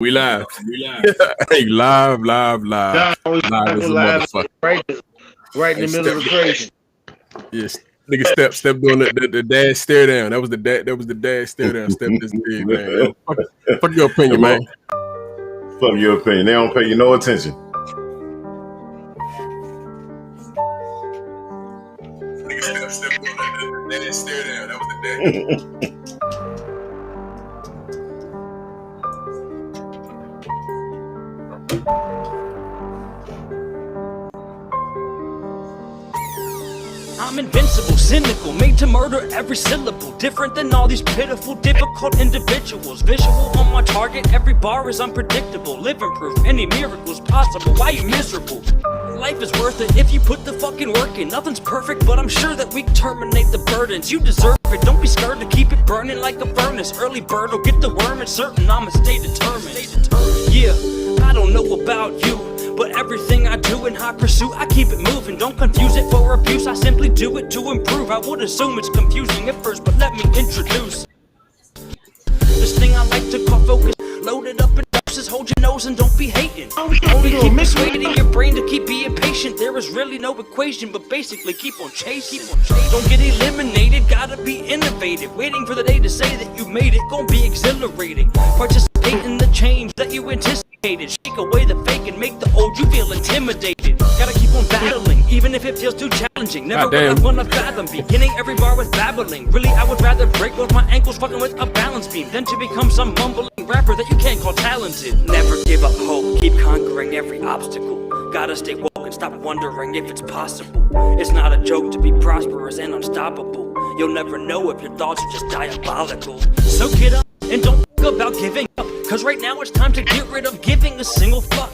We live. Hey, live. John always Live as a live motherfucker. right in the middle of the crazy. Yes. Nigga step doing the dad stare down. That was the dad stare down. Step this big, man. Yo, fuck your opinion, man. Fuck your opinion. They don't pay you no attention. Nigga step doing the dad stare down. That was the dad. I'm invincible, cynical, made to murder every syllable. Different than all these pitiful, difficult individuals. Visual on my target, every bar is unpredictable. Living proof, any miracle's possible. Why you miserable? Life is worth it if you put the fucking work in. Nothing's perfect, but I'm sure that we terminate the burdens. You deserve it, don't be scared to keep it burning like a furnace. Early bird will get the worm, it's certain I'ma stay determined. Yeah, I don't know about you, but everything I do in high pursuit, I keep it moving. Don't confuse it for abuse, I simply do it to improve. I would assume it's confusing at first, but let me introduce this thing I like to call focus. Loaded up in doses, hold your nose and don't be hating. Only keep persuading your brain to keep being patient. There is really no equation, but basically keep on chasing. Don't get eliminated, gotta be innovative. Waiting for the day to say that you made it, gon' be exhilarating. Participate in the change that you anticipated. Shake away the fake and make the old you feel intimidated. Gotta keep on battling, even if it feels too challenging. Never gonna fathom beginning every bar with babbling. Really, I would rather break both my ankles fucking with a balance beam than to become some mumbling rapper that you can't call talented. Never give up hope, keep conquering every obstacle. Gotta stay woke and stop wondering if it's possible. It's not a joke to be prosperous and unstoppable. You'll never know if your thoughts are just diabolical. So get up and don't think about giving up, cause right now it's time to get rid of giving a single fuck.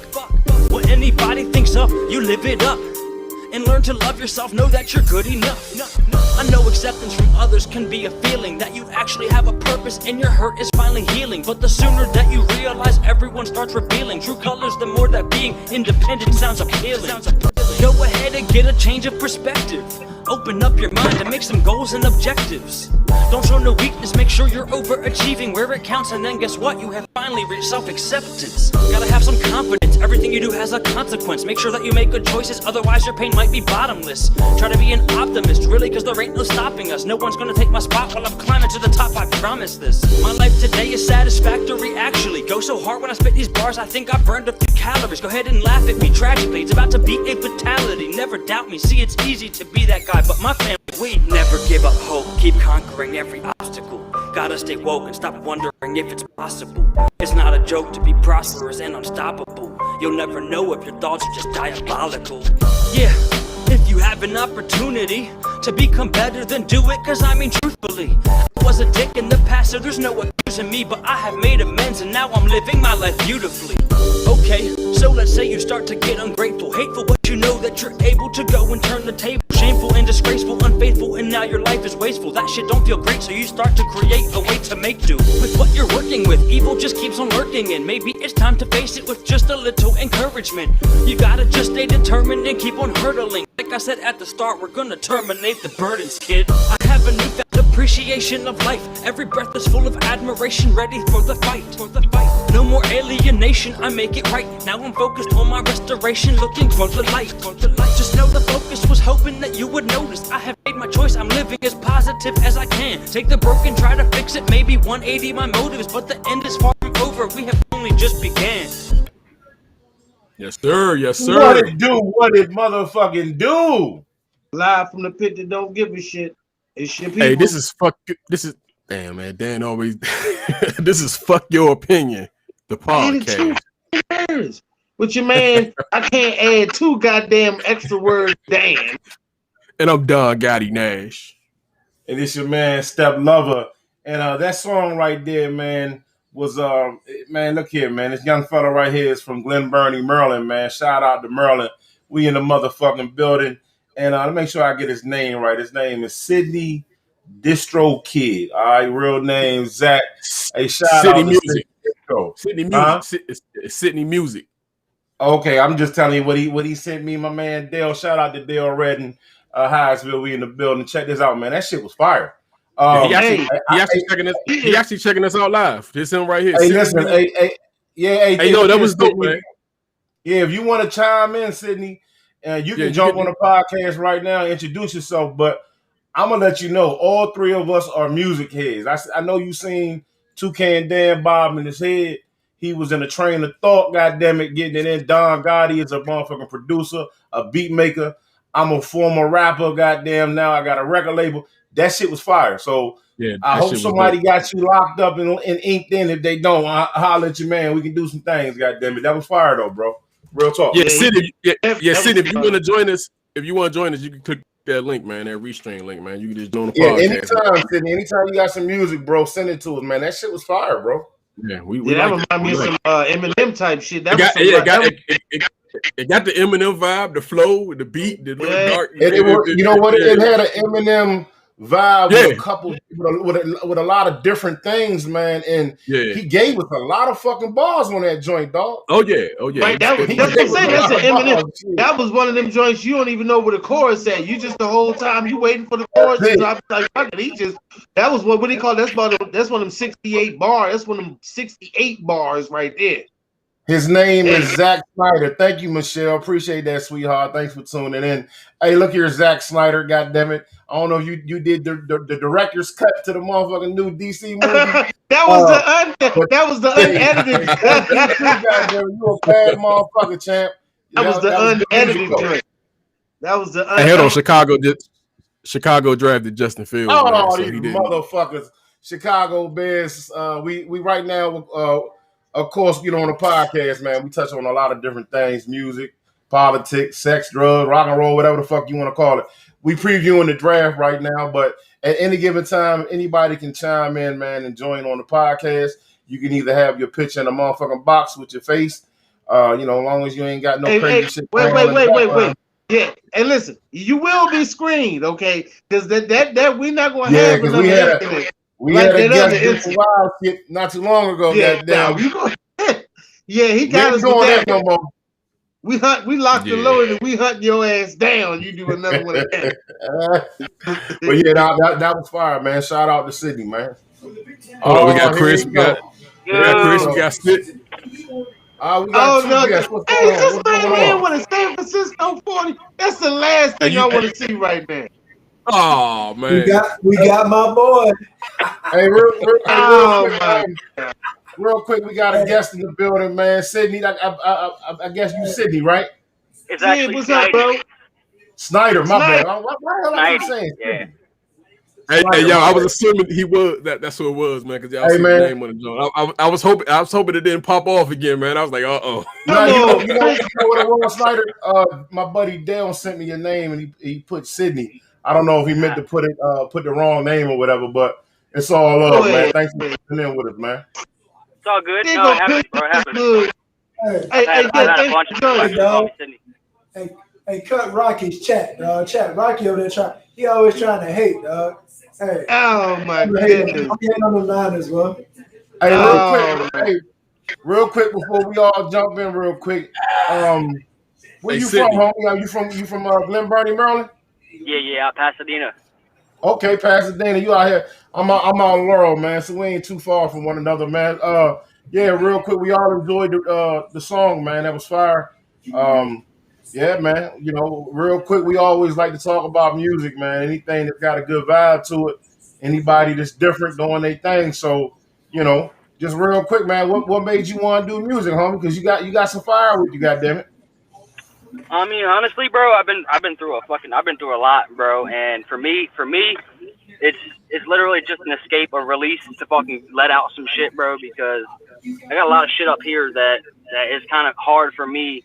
What anybody thinks of, you live it up. And learn to love yourself, know that you're good enough. I know acceptance from others can be a feeling that you actually have a purpose and your hurt is finally healing. But the sooner that you realize everyone starts revealing true colors, the more that being independent sounds appealing. Go ahead and get a change of perspective. Open up your mind and make some goals and objectives. Don't show no weakness, make sure you're overachieving where it counts, and then guess what? You have finally reached self-acceptance. Gotta have some confidence, everything you do has a consequence. Make sure that you make good choices, otherwise your pain might be bottomless. Try to be an optimist, really, cause there ain't no stopping us. No one's gonna take my spot while I'm climbing to the top, I promise this. My life today is satisfactory, actually. Go so hard when I spit these bars, I think I burned a few calories. Go ahead and laugh at me, tragically, it's about to be a fatality. Never doubt me, see it's easy to be that guy, but my family, we never give up hope, keep conquering every obstacle. Gotta stay woke and stop wondering if it's possible. It's not a joke to be prosperous and unstoppable. You'll never know if your thoughts are just diabolical. Yeah, if you have an opportunity to become better, then do it, cause I mean truthfully, I was a dick in the past, so there's no accusing me, but I have made amends and now I'm living my life beautifully. Okay, so let's say you start to get ungrateful, hateful, but you know that you're able to go and turn the table. Shameful and disgraceful, unfaithful, and now your life is wasteful. That shit don't feel great, so you start to create a way to make do with what you're working with. Evil just keeps on lurking, and maybe it's time to face it with just a little encouragement. You gotta just stay determined and keep on hurdling. Like I said at the start, we're gonna terminate the burdens, kid. I have a newfound appreciation of life. Every breath is full of admiration, ready for the fight. No more alienation, I make it right. Now I'm focused on my restoration, looking for the light. Just know the focus was hoping that you would notice. I have made my choice, I'm living as positive as I can. Take the broken, try to fix it, maybe 180 my motives, but the end is far from over, we have only just began. Yes, sir. What it do? What it motherfucking do? Live from the pit that don't give a shit. It's your people. Hey, this is damn, man. Dan always this is fuck your opinion, the podcast. With your man, I can't add 2 goddamn extra words, damn. And I'm Don Gotti Nash. And it's your man, Step Lover. And that song right there, man, was man, look here, man. This young fella right here is from Glen Burnie, Maryland, man. Shout out to Maryland. We in the motherfucking building. And let me make sure I get his name right. His name is Sydney Distro Kid. All right, real name Zach. Hey, shout Sydney out Music. to Sydney Music. Sydney Music. Okay, I'm just telling you what he sent me, my man Dale. Shout out to Dale Redden, Hyattsville. We in the building. Check this out, man. That shit was fire. He actually checking us out live. This him right here. Hey, listen, Yeah, Hey, no, that was dope, man. Yeah, if you want to chime in, Sydney, you can jump on the podcast right now and introduce yourself. But I'm gonna let you know, all three of us are music heads. I know you seen Toucan Dan Bob in his head. He was in a train of thought, goddamn it, getting it in. Don Gotti is a motherfucking producer, a beat maker. I'm a former rapper, goddamn. Now I got a record label. That shit was fire. So yeah, I hope somebody got you locked up and inked in. If they don't, I'll holler at you, man. We can do some things, goddamn it. That was fire though, bro. Real talk. Yeah, Sid, Sid, if you want to join us, you can click that link, man, that Restream link, man. You can just join the podcast. Anytime, Sid, anytime you got some music, bro, send it to us, man. That shit was fire, bro. Yeah, that remind me of some Eminem type shit. That it got the Eminem vibe, the flow, the beat, the dark. You know what? It had an Eminem vibe with a couple with a lot of different things, man. And he gave us a lot of fucking bars on that joint, dog. Oh yeah. Right, that's what I'm saying. That's an Eminem. That was one of them joints you don't even know where the chorus at. You just the whole time you waiting for the chorus to drop. Like that was what do you call that's one of them 68 bars. That's one of them 68 bars right there. His name is Zack Snyder. Thank you, Michelle. Appreciate that, sweetheart. Thanks for tuning in. Hey, look here, Zack Snyder. God damn it. I don't know if you did the director's cut to the motherfucking new DC movie. that was the unedited. You a bad motherfucker, champ. That was the unedited joint. That was the unedited. Hey, hold on, Chicago drafted Justin Fields. Oh, these motherfuckers. Chicago Bears. We right now of course, on the podcast, man, we touch on a lot of different things: music, politics, sex, drugs, rock and roll, whatever the fuck you want to call it. We previewing the draft right now, but at any given time, anybody can chime in, man, and join on the podcast. You can either have your picture in a motherfucking box with your face, as long as you ain't got no crazy shit. Wait. Yeah, and listen, you will be screened, okay? Because that we're not going to have another incident. We had a guest in wild shit not too long ago. Yeah, he got us with that. No more. We locked the load and we hunt your ass down. You do another one again. But yeah, that was fire, man. Shout out to Sydney, man. Oh, we got Chris. We got Chris. We got Spit. Hey, this man with a San Francisco 40. That's the last thing I want to see right now. Oh man, we got my boy. Hey, real quick, we got a guest in the building, man. Sydney, I guess you Sydney, right? It's actually what's up, bro? Snyder, my bad. What the hell am I saying? Yeah. Hey, y'all, I was assuming he was that's who it was, man. Because y'all see the name on the joint. I was hoping it didn't pop off again, man. I was like, you know what it was, Snyder? My buddy Dale sent me your name and he put Sydney. I don't know if he meant to put the wrong name or whatever, but it's all love, man. Thanks for tuning in with us, man. It's all good. No, it happens, bro. It happens. Hey, cut Rocky's chat, dog. Chat Rocky over there he always trying to hate, dog. Hey. Oh my goodness. I'm getting on the line as well. Hey, real quick before we all jump in, real quick. Where you from, homie? Are you from Glen Burnie, Maryland? Yeah, Pasadena. Okay, Pasadena, you out here. I'm on Laurel, man, so we ain't too far from one another, man. Yeah, real quick, we all enjoyed the song, man. That was fire. Yeah, man. Real quick, we always like to talk about music, man. Anything that's got a good vibe to it. Anybody that's different doing their thing. So, just real quick, man. What made you want to do music, homie? Because you got some fire with you, goddammit. I mean, honestly, bro, I've been through a lot, bro. And for me, it's literally just an escape, a release to fucking let out some shit, bro. Because I got a lot of shit up here that is kind of hard for me.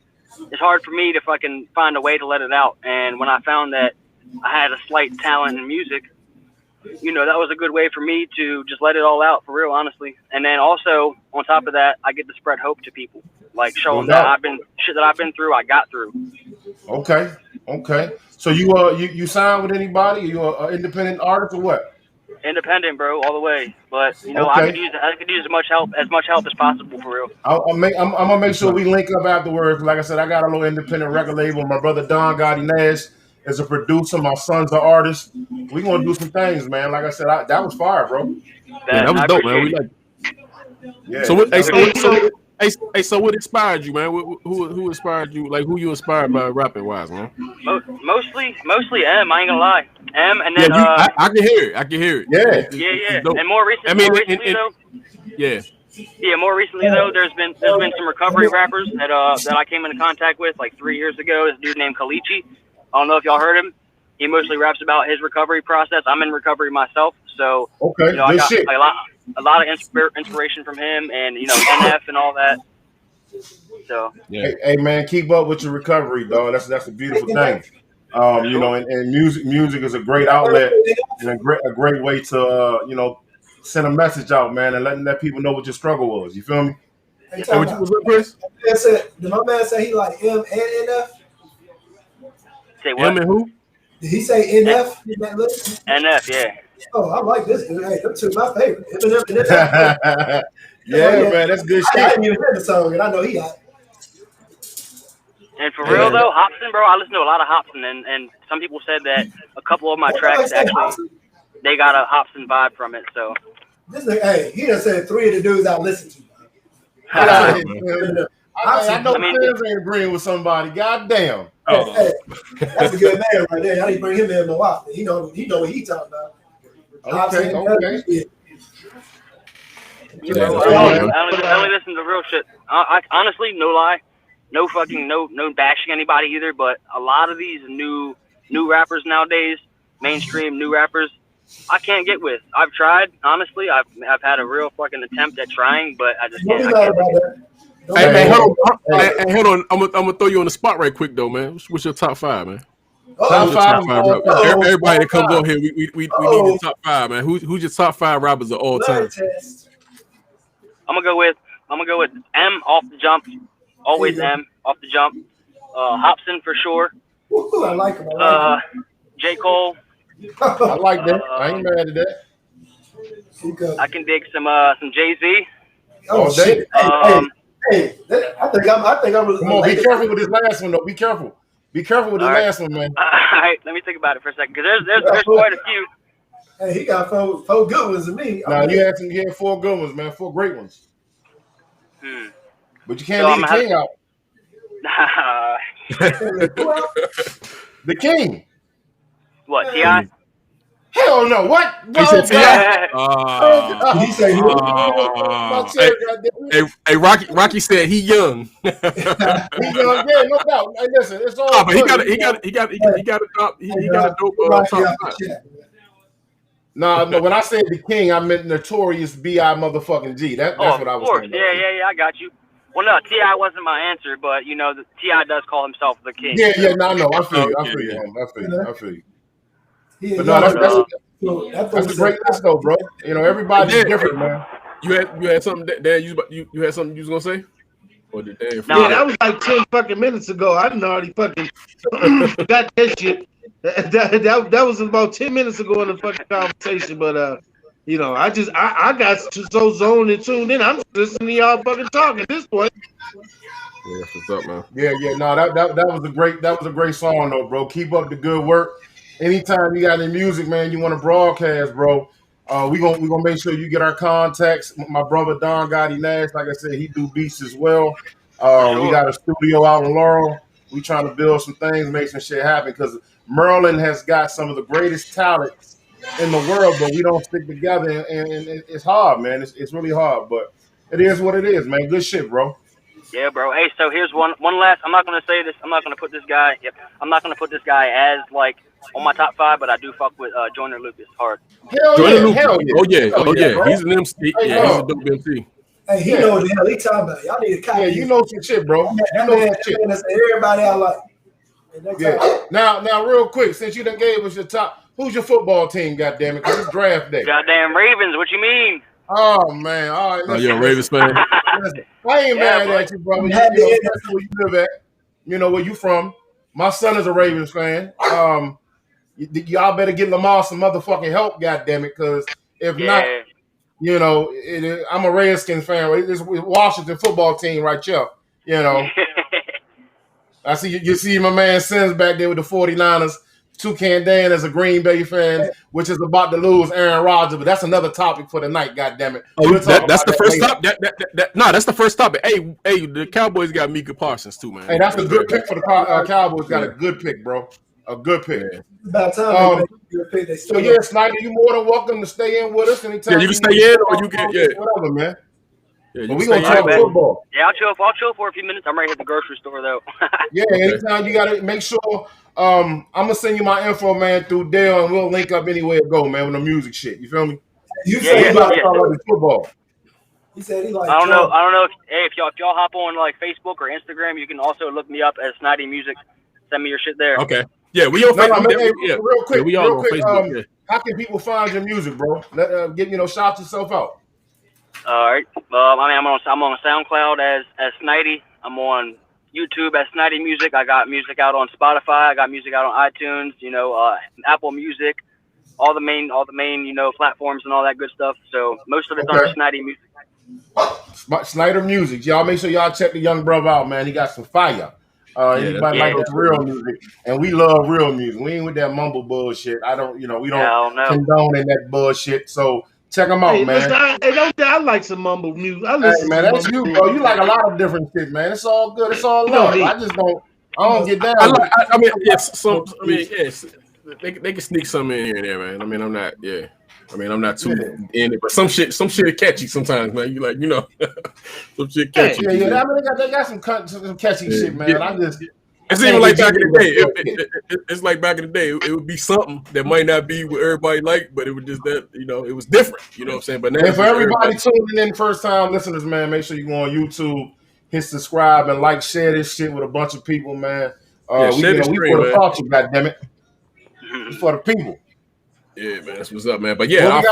It's hard for me to fucking find a way to let it out. And when I found that I had a slight talent in music, that was a good way for me to just let it all out, for real, honestly. And then also, on top of that, I get to spread hope to people. Like, show them that I've been through, I got through. Okay. So you signed with anybody? Are you an independent artist or what? Independent, bro, all the way. But I could use as much help as possible, for real. I'm gonna make sure we link up afterwards. Like I said, I got a little independent record label. My brother Don Gotti Nash is a producer. My son's an artist. We gonna do some things, man. Like I said, that was fire, bro. That was dope, man. We like. Yeah. So Hey, so what inspired you, man? Who inspired you? Like, who you inspired by rapping wise, man? Mostly M. I ain't gonna lie, M. And then I can hear it. I can hear it. Yeah. Yeah. And more recently, though. Yeah. Yeah, more recently though, there's been some recovery rappers that I came into contact with like 3 years ago. This dude named Kalichi. I don't know if y'all heard him. He mostly raps about his recovery process. I'm in recovery myself, so okay, I got like, a lot of inspiration from him, and NF and all that. So yeah. Hey man, keep up with your recovery, dog. That's a beautiful thing. And music is a great outlet and a great way to send a message out, man, and let people know what your struggle was. You feel me? Hey, What you was up, Chris? Did my man say he like M and NF? say what? M and who? Did he say NF? NF, yeah. Oh, I like this dude. Hey, them two my favorite. Eminem and NF. Yeah, man, that's good I shit. didn't even hear the song, and I know he hot. And for real though, Hobson, bro, I listen to a lot of Hobson, and some people said that a couple of my tracks actually they got a Hobson vibe from it. So this nigga, hey, he done said 3 of the dudes I listen to. I know fans ain't agreeing with somebody. Goddamn. Oh. Hey, that's a good man right there. I need to bring him in more often. He know what he talking about. Okay. I only listen to real shit. I honestly, no lie, no bashing anybody either. But a lot of these new rappers nowadays, mainstream new rappers, I can't get with. I've tried, honestly. I've had a real fucking attempt at trying, but I just can't. Hey, hold on. I'm gonna throw you on the spot right quick though, man. What's your top 5, man? Top five. Everybody that comes on here, we need your top 5, man. Who's your top 5 rappers of all time? I'm gonna go with M off the jump. Always M off the jump. Hobson for sure. Ooh, I like him. J. Cole. I like that. I ain't mad at that. I can dig some Jay-Z. Oh shit! Hey, I think I'm. Come on, be careful with this last one though. Be careful with this last one, man. All right, let me think about it for a second, because there's quite a few. Hey, he got four good ones to me. Now you had 4 good ones, man. 4 great ones. But you can't leave the king out. The king. What, T.I.? Hell no! What? He said T.I. He said Hey, Rocky said he young. He young, yeah, no doubt. Hey, listen, it's all. But he got a dope top 5. No. When I said the king, I meant Notorious B.I. motherfucking G. That's what I was saying. Yeah, I got you. Well, no, T.I. wasn't my answer, but T.I. does call himself the king. Yeah, no, I feel you. But no, that's a great list though, bro. Everybody's different, man. You had something, Dan. You had something you was gonna say, or did Dan? Yeah, that was like 10 fucking minutes ago. I didn't already fucking got that shit. That was about 10 minutes ago in the fucking conversation. But I got so zoned and tuned in. I'm just listening to y'all fucking talk at this point. Yeah, what's up, man? Yeah. No, that was a great song though, bro. Keep up the good work. Anytime you got any music, man, you want to broadcast, bro. We gonna make sure you get our contacts. My brother Don Gotti Nash, like I said, he do beats as well. We got a studio out in Laurel. We trying to build some things, make some shit happen, because Maryland has got some of the greatest talents in the world, but we don't stick together, and it's hard, man. It's really hard, but it is what it is, man. Good shit, bro. Yeah, bro. Hey, so here's one last. I'm not gonna say this. I'm not gonna put this guy. I'm not gonna put this guy as like on my top 5, but I do fuck with Joyner Lucas hard. Hell yeah. Oh yeah. He's an MC. He's a dope MC. Hey, he know what the hell he talking about. Y'all need to copy. Yeah, you know some shit, bro. You know some shit. Everybody I like. Yeah. Now, real quick, since you done gave us your top, who's your football team? Goddamn it, because it's draft day. Goddamn Ravens. What you mean? Oh man, all right. You're a Ravens fan. Listen, I ain't mad at you, brother. That's where you live at. You know where you from. My son is a Ravens fan. Y'all better get Lamar some motherfucking help, goddammit, because if not, I'm a Redskins fan. It's Washington football team right here. I see you see my man Sims back there with the 49ers Toucan Dan as a Green Bay fan, which is about to lose Aaron Rodgers, but that's another topic for the night. God damn it! That's the first topic. That's the first topic. Hey, the Cowboys got Micah Parsons too, man. Hey, that's a good pick for the Cowboys. Got a good pick, bro. A good pick. Yeah. About time. So yeah, Snyder, you more than welcome to stay in with us anytime. Yeah, you can stay in or you can whatever, man. Yeah, but we gonna talk football. Yeah, I'll chill for a few minutes. I'm ready to hit the grocery store though. Yeah, anytime you gotta make sure. I'm gonna send you my info, man, through Dale, and we'll link up anywhere to go, man, with the music shit. You feel me? You said we about to talk about the football. He said he like. I don't know if y'all hop on like Facebook or Instagram, you can also look me up as Snidey Music. Send me your shit there. Okay. Yeah, we on Facebook. Real quick, we all on Facebook. How can people find your music, bro? Shout yourself out. All right. I'm on SoundCloud as Snidey. I'm on YouTube as Snidey Music. I got music out on Spotify. I got music out on iTunes. Apple Music, all the main platforms and all that good stuff. So most of it's under Snidey Music. Snyder Music, y'all. Make sure y'all check the young brother out, man. He got some fire. Anybody like this real music, and we love real music. We ain't with that mumble bullshit. We don't condone in that bullshit. So check them out, man. Listen, I like some mumble music. Man, that's you, bro. You like a lot of different shit, man. It's all good. It's all love. I don't get down. Yes. They can sneak something in here and there, man. I mean, I'm not. Yeah. I mean, I'm not too in it, but some shit catchy sometimes, man. You some shit catchy. Yeah. I mean, they got some catchy shit, man. Yeah. It's even like back in the day. It's like back in the day. It would be something that might not be what everybody liked, but it was just that it was different. You know what I'm saying? But now, and for everybody tuning in, first time listeners, man, make sure you go on YouTube, hit subscribe, and share this shit with a bunch of people, man. We for the culture, goddammit. It's for the people. Yeah, man, that's what's up, man. But yeah, our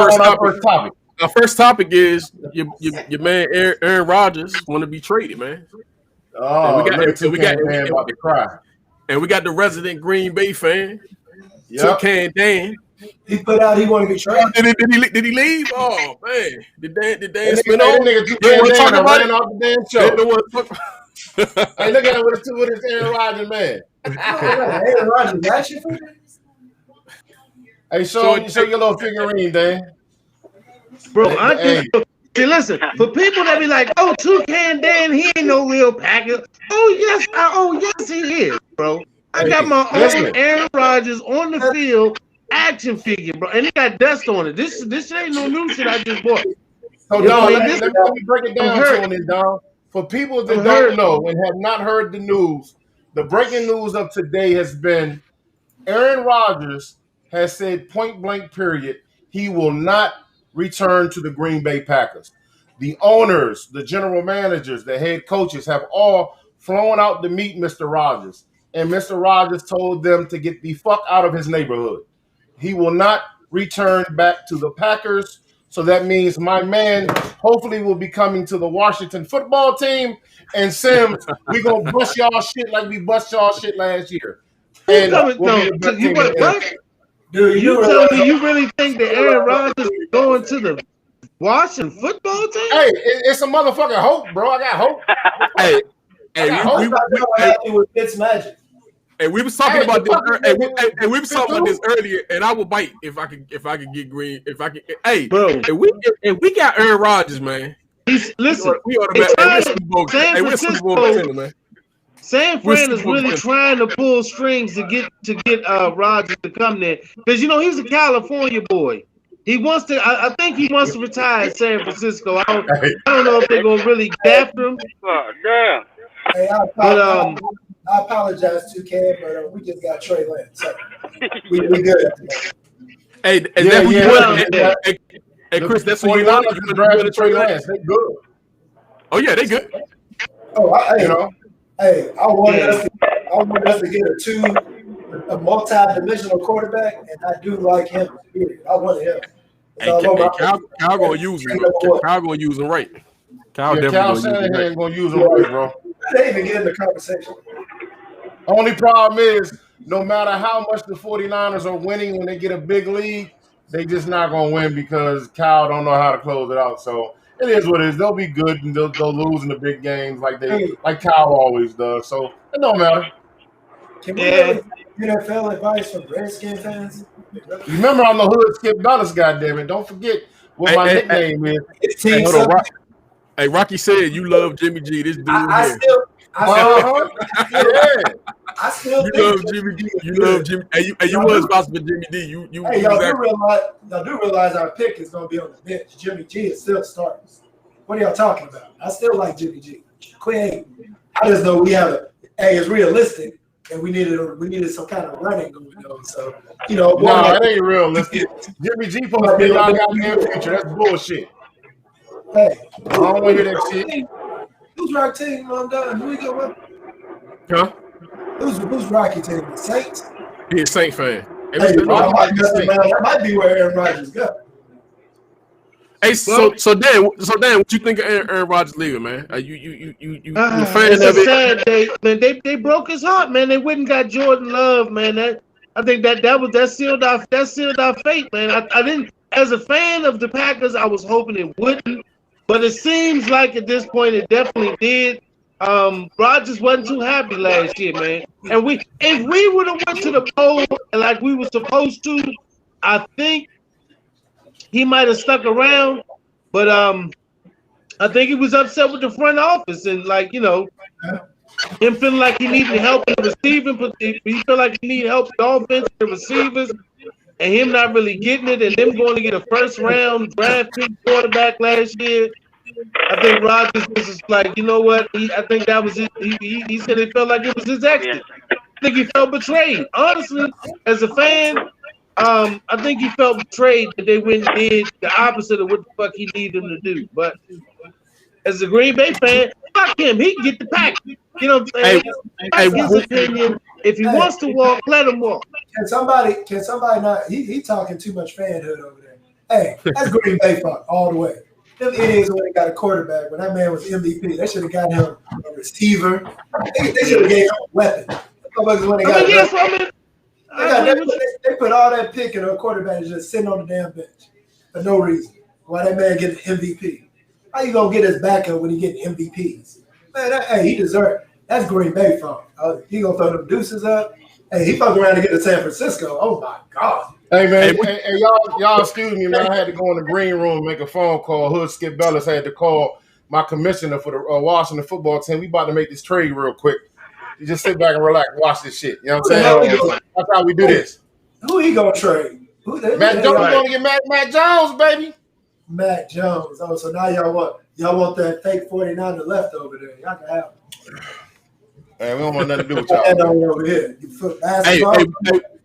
first topic is your man Aaron Rodgers want to be traded, man. Oh, we got about to cry. And we got the resident Green Bay fan, Toucan Dan. He put out he want to be traded. Did he leave? Oh man, did Dan spin off? Talking about it off the damn show. Hey, look at him with his Aaron Rodgers, man. Aaron Rodgers, that shit. Hey, show your little figurine, Dan. Bro, listen, for people that be like, oh, Toucan Dan, he ain't no real Packer. Oh, yes, he is, bro. I got my own Aaron Rodgers on the field action figure, bro. And it got dust on it. This ain't no new shit I just bought. So, Don, let me break it down to you, Don. For people that don't know and have not heard the news, the breaking news of today has been Aaron Rodgers has said point blank period, he will not return to the Green Bay Packers. The owners, the general managers, the head coaches have all flown out to meet Mr. Rodgers. And Mr. Rodgers told them to get the fuck out of his neighborhood. He will not return back to the Packers. So that means my man hopefully will be coming to the Washington football team. And Sims, we're going to bust y'all shit like we bust y'all shit last year. And Dude, you tell me you really think that Aaron Rodgers is going to the Washington football team? Hey, it's a motherfucking hope, bro. I got hope. With Fitzmagic. And we was talking about this. And we was talking about this earlier. And I would bite if I could get Green. If I could, hey, bro. And we got Aaron Rodgers, man. Listen, we're Super Bowl contender, man. San Fran is really trying to pull strings to get Rodgers to come there because he's a California boy. He wants to. I think he wants to retire in San Francisco. I don't know if they're gonna really get after him. Oh, damn. Hey, I apologize to Cam, but we just got Trey Lance. So we good. Hey, Hey, Chris, that's what you want. Trey Lance. They good. Oh yeah, they good. Oh, Hey, I want us to get a multi-dimensional quarterback, and I do like him. I want him. Cal gonna use him. Cal gonna use him right. Cal Shanahan gonna use him right, bro. They even get in the conversation. Only problem is, no matter how much the 49ers are winning when they get a big lead, they just not gonna win because Cal don't know how to close it out. So it is what it is. They'll be good and they'll lose in the big games like Kyle always does. So it don't matter. Can NFL advice from Redskin fans? You remember I'm the hood Skip Bayless, goddammit. Don't forget what my nickname is. Hey, hold on, Hey, Rocky said you love Jimmy G. This dude I here. still you think love Jimmy G. You love Jimmy. Hey, you was about for Jimmy D. Hey, y'all do realize our pick is gonna be on the bench. Jimmy G is still starting. What are y'all talking about? I still like Jimmy G. Quit. I just know we have it's realistic, and we needed some kind of running going on. So no, it ain't realistic. Jimmy G supposed to be our goddamn future. That's bullshit. Hey, I don't want to hear that shit. Who's Rocky team? I'm done. Who we go with? Huh? Who's Rocky team? The Saints? He a Saint fan. Hey, that might be where Aaron Rodgers got. Hey, so Dan, what you think of Aaron Rodgers leaving, man? You a fan it's of a it? sad they broke his heart, man. They wouldn't got Jordan Love, man. I think that sealed our fate, man. I didn't, as a fan of the Packers, I was hoping it wouldn't, but it seems like at this point it definitely did. Rodgers wasn't too happy last year, man. And if we would have went to the bowl like we were supposed to, I think he might have stuck around. But I think he was upset with the front office and him feeling like he needed help in the receiving, but he felt like he needed help with the offense and the receivers, and him not really getting it, and them going to get a first round draft pick quarterback last year. I think Rodgers was just like, you know what? I think that was it. He said he felt like it was his exit. I think he felt betrayed. Honestly, as a fan, I think he felt betrayed that they went and did the opposite of what the fuck he needed them to do. But as a Green Bay fan, fuck him. He can get the pack. You know what I'm saying? That's his opinion. If he wants to walk, let him walk. Can somebody not? He talking too much fanhood over there. Hey, that's Green Bay fuck all the way. Them idiots when they got a quarterback. When that man was MVP, they should have got him a receiver. They should have gave him a weapon. They put all that pick in a quarterback just sitting on the damn bench for no reason. Why that man getting MVP? How you gonna get his backup when he getting MVPs? Man, he deserved. That's Green Bay fault. He gonna throw them deuces up. Hey, he fucked around to get to San Francisco. Oh my God. Hey man, hey, y'all excuse me, man. I had to go in the green room and make a phone call. Hood Skip Bayless had to call my commissioner for the Washington football team. We about to make this trade real quick. You just sit back and relax, watch this shit. You know what I'm saying? That's how we do this. Who he gonna trade? Matt Jones gonna get Matt Jones, baby. Matt Jones. Oh, so now y'all want that fake 49er left over there. Y'all can have him. Hey, we don't want nothing to do with y'all. Over here.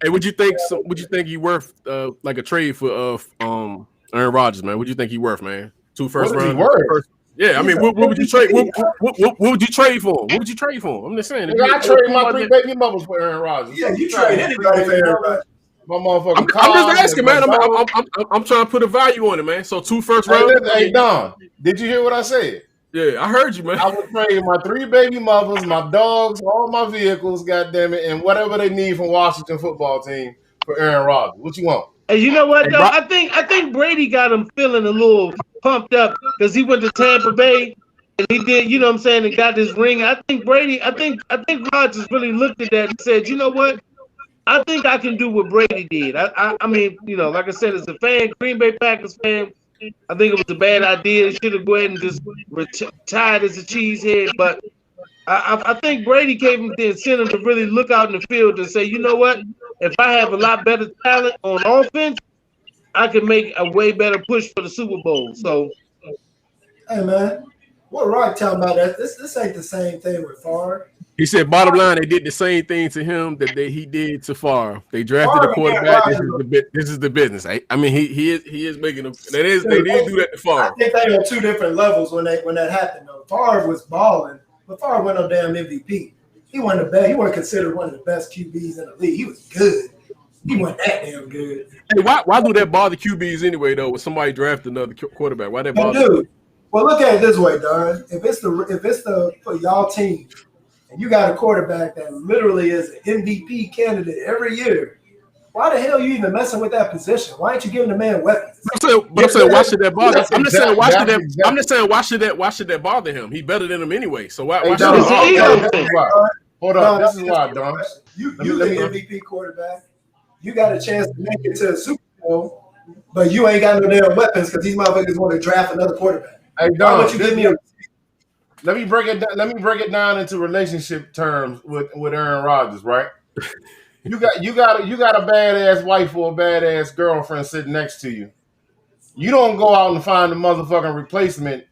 Hey, would you think he worth like a trade for Aaron Rodgers, man? What do you think he worth, man? 2 first rounds. Yeah, I mean, what would you trade? What would you trade for him? What would you trade for him? I'm just saying. I trade my 3 baby mothers for Aaron Rodgers. Yeah, you trade anybody for Aaron Rodgers. My motherfucking. I'm just asking, man. I'm trying to put a value on it, man. So 2 first rounds. Hey, Don, did you hear what I said? Yeah, I heard you, man. I would trade my 3 baby mothers, my dogs, all my vehicles, goddammit, and whatever they need from Washington football team for Aaron Rodgers. What you want? And you know what, though? I think Brady got him feeling a little pumped up because he went to Tampa Bay and he did, you know what I'm saying, and got his ring. I think Rodgers really looked at that and said, you know what? I think I can do what Brady did. I mean, like I said, as a fan, Green Bay Packers fan, I think it was a bad idea. He should have go ahead and just retired as a cheesehead. But I think Brady gave him the incentive to really look out in the field and say, you know what? If I have a lot better talent on offense, I can make a way better push for the Super Bowl. So, hey man, what Rock talking about? That this ain't the same thing with Favre. He said, bottom line, they did the same thing to him that he did to Favre. They drafted a quarterback. This is the business. I mean, he is making them. They did do that to Favre. I think they were 2 different levels when that happened. Though Favre was balling, but Favre went on damn MVP. He wasn't the best. He wasn't considered one of the best QBs in the league. He was good. He wasn't that damn good. Hey, why do that bother QBs anyway? Though, when somebody draft another quarterback, why that bother? Dude, well, look at it this way, Don. If it's the for y'all team. And you got a quarterback that literally is an MVP candidate every year. Why the hell are you even messing with that position? Why aren't you giving the man weapons? I'm saying why should that bother? I'm just saying why should that bother him? He's better than him anyway. So why should Hold up. This is why, Don. You the MVP quarterback. You got a chance to make it to a Super Bowl, but you ain't got no damn weapons because these motherfuckers want to draft another quarterback. Hey, Don, let me break it down into relationship terms with Aaron Rodgers, right? You got a badass wife or a badass girlfriend sitting next to you. You don't go out and find a motherfucking replacement,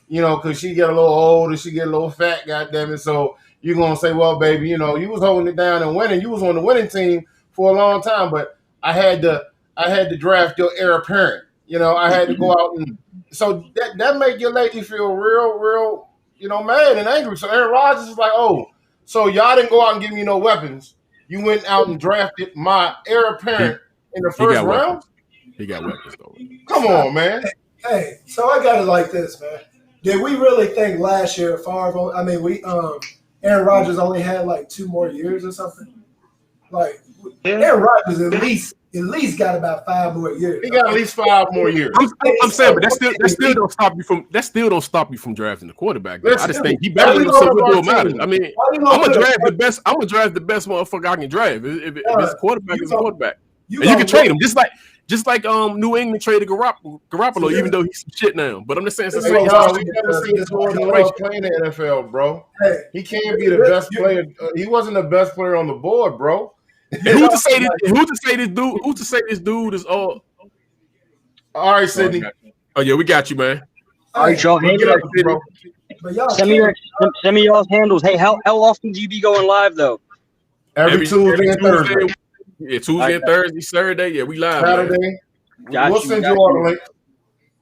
because she get a little old or she get a little fat, goddammit. So you're gonna say, well, baby, you was holding it down and winning. You was on the winning team for a long time, but I had to draft your heir apparent. I had to go out and so that make your lady feel real, mad and angry. So Aaron Rodgers is like, oh, so y'all didn't go out and give me no weapons. You went out and drafted my heir apparent in the first round. He got weapons though. Come on, man. Hey, so I got it like this, man. Did we really think last year Favre? I mean, Aaron Rodgers only had like 2 more years or something. Like Aaron Rodgers at least got about 5 more years. He got at least 5 more years. I'm saying, but that still don't stop you from drafting the quarterback. I just think he better than so it don't matter. I mean, I'm gonna draft the best. I'm gonna draft the best motherfucker I can draft. If it's a quarterback, it's a quarterback. And you can trade him just like New England traded Garoppolo, even though he's some shit now. But I'm just saying, we never seen Jordan Love playing the NFL, bro. He can't be the best player. He wasn't the best player on the board, bro. And who's to say this dude is all? All right, Sydney. Oh yeah, we got you, man. All right, y'all. Send me y'all's handles. Hey, how often do you be going live though? Every Tuesday and Thursday. Yeah, Tuesday and Thursday, Saturday. Yeah, we live. Saturday. We'll send you all the link.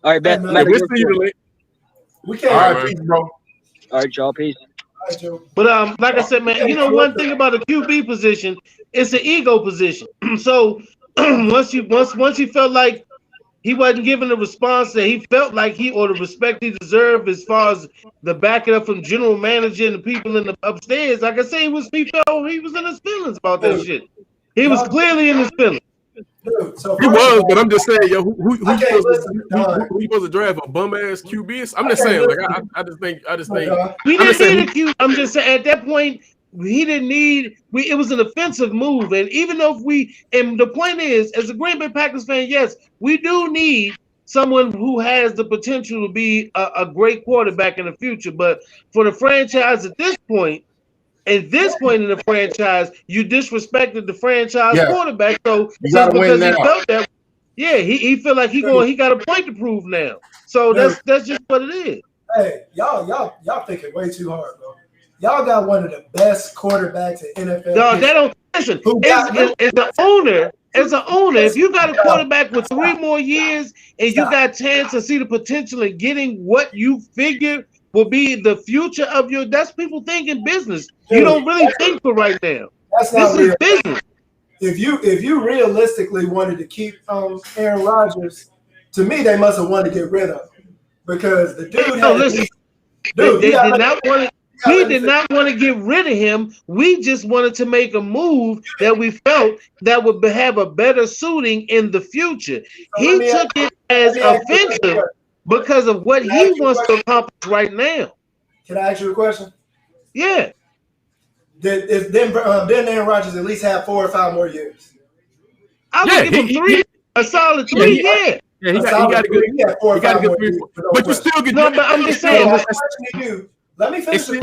All right, bet. We'll send you the link. We can't. All right, peace, bro. All right, y'all. Peace. But like I said, man, one thing about a QB position, it's an ego position. So once he felt like he wasn't given the response that he felt like or the respect he deserved as far as the backing up from general manager and the people in the upstairs, like I say, he was in his feelings about that shit. He was clearly in his feelings. Dude, so he was, but I'm just saying, yo, who supposed to draft a bum ass QB? I'm just saying, like, I just think we didn't need a QB. I'm just saying, at that point, he didn't need. It was an offensive move, and even though and the point is, as a Green Bay Packers fan, yes, we do need someone who has the potential to be a great quarterback in the future. But for the franchise at this point. At this point in the franchise, you disrespected the franchise quarterback. So just because he felt that, he feel like he got a point to prove now. So that's just what it is. Hey, y'all thinking way too hard, bro. Y'all got one of the best quarterbacks in NFL. No, they don't listen. As an owner, if you got a quarterback with 3 more years and you got a chance to see the potential in getting what you figure will be the future of that's people thinking business. You don't really think for right now. This is business. If you realistically wanted to keep Aaron Rodgers, to me they must have wanted to get rid of him because the dude. We did not want to get rid of him. We just wanted to make a move that we felt that would have a better suiting in the future. He took it as offensive. Because of what he wants to accomplish right now. Can I ask you a question? Yeah. Didn't Aaron Rodgers at least have 4 or 5 more years? I would give him 3, a solid 3. Yeah, he got a good. He got 4 or 5 more years. But you still get. No, but I'm just saying. Let me finish the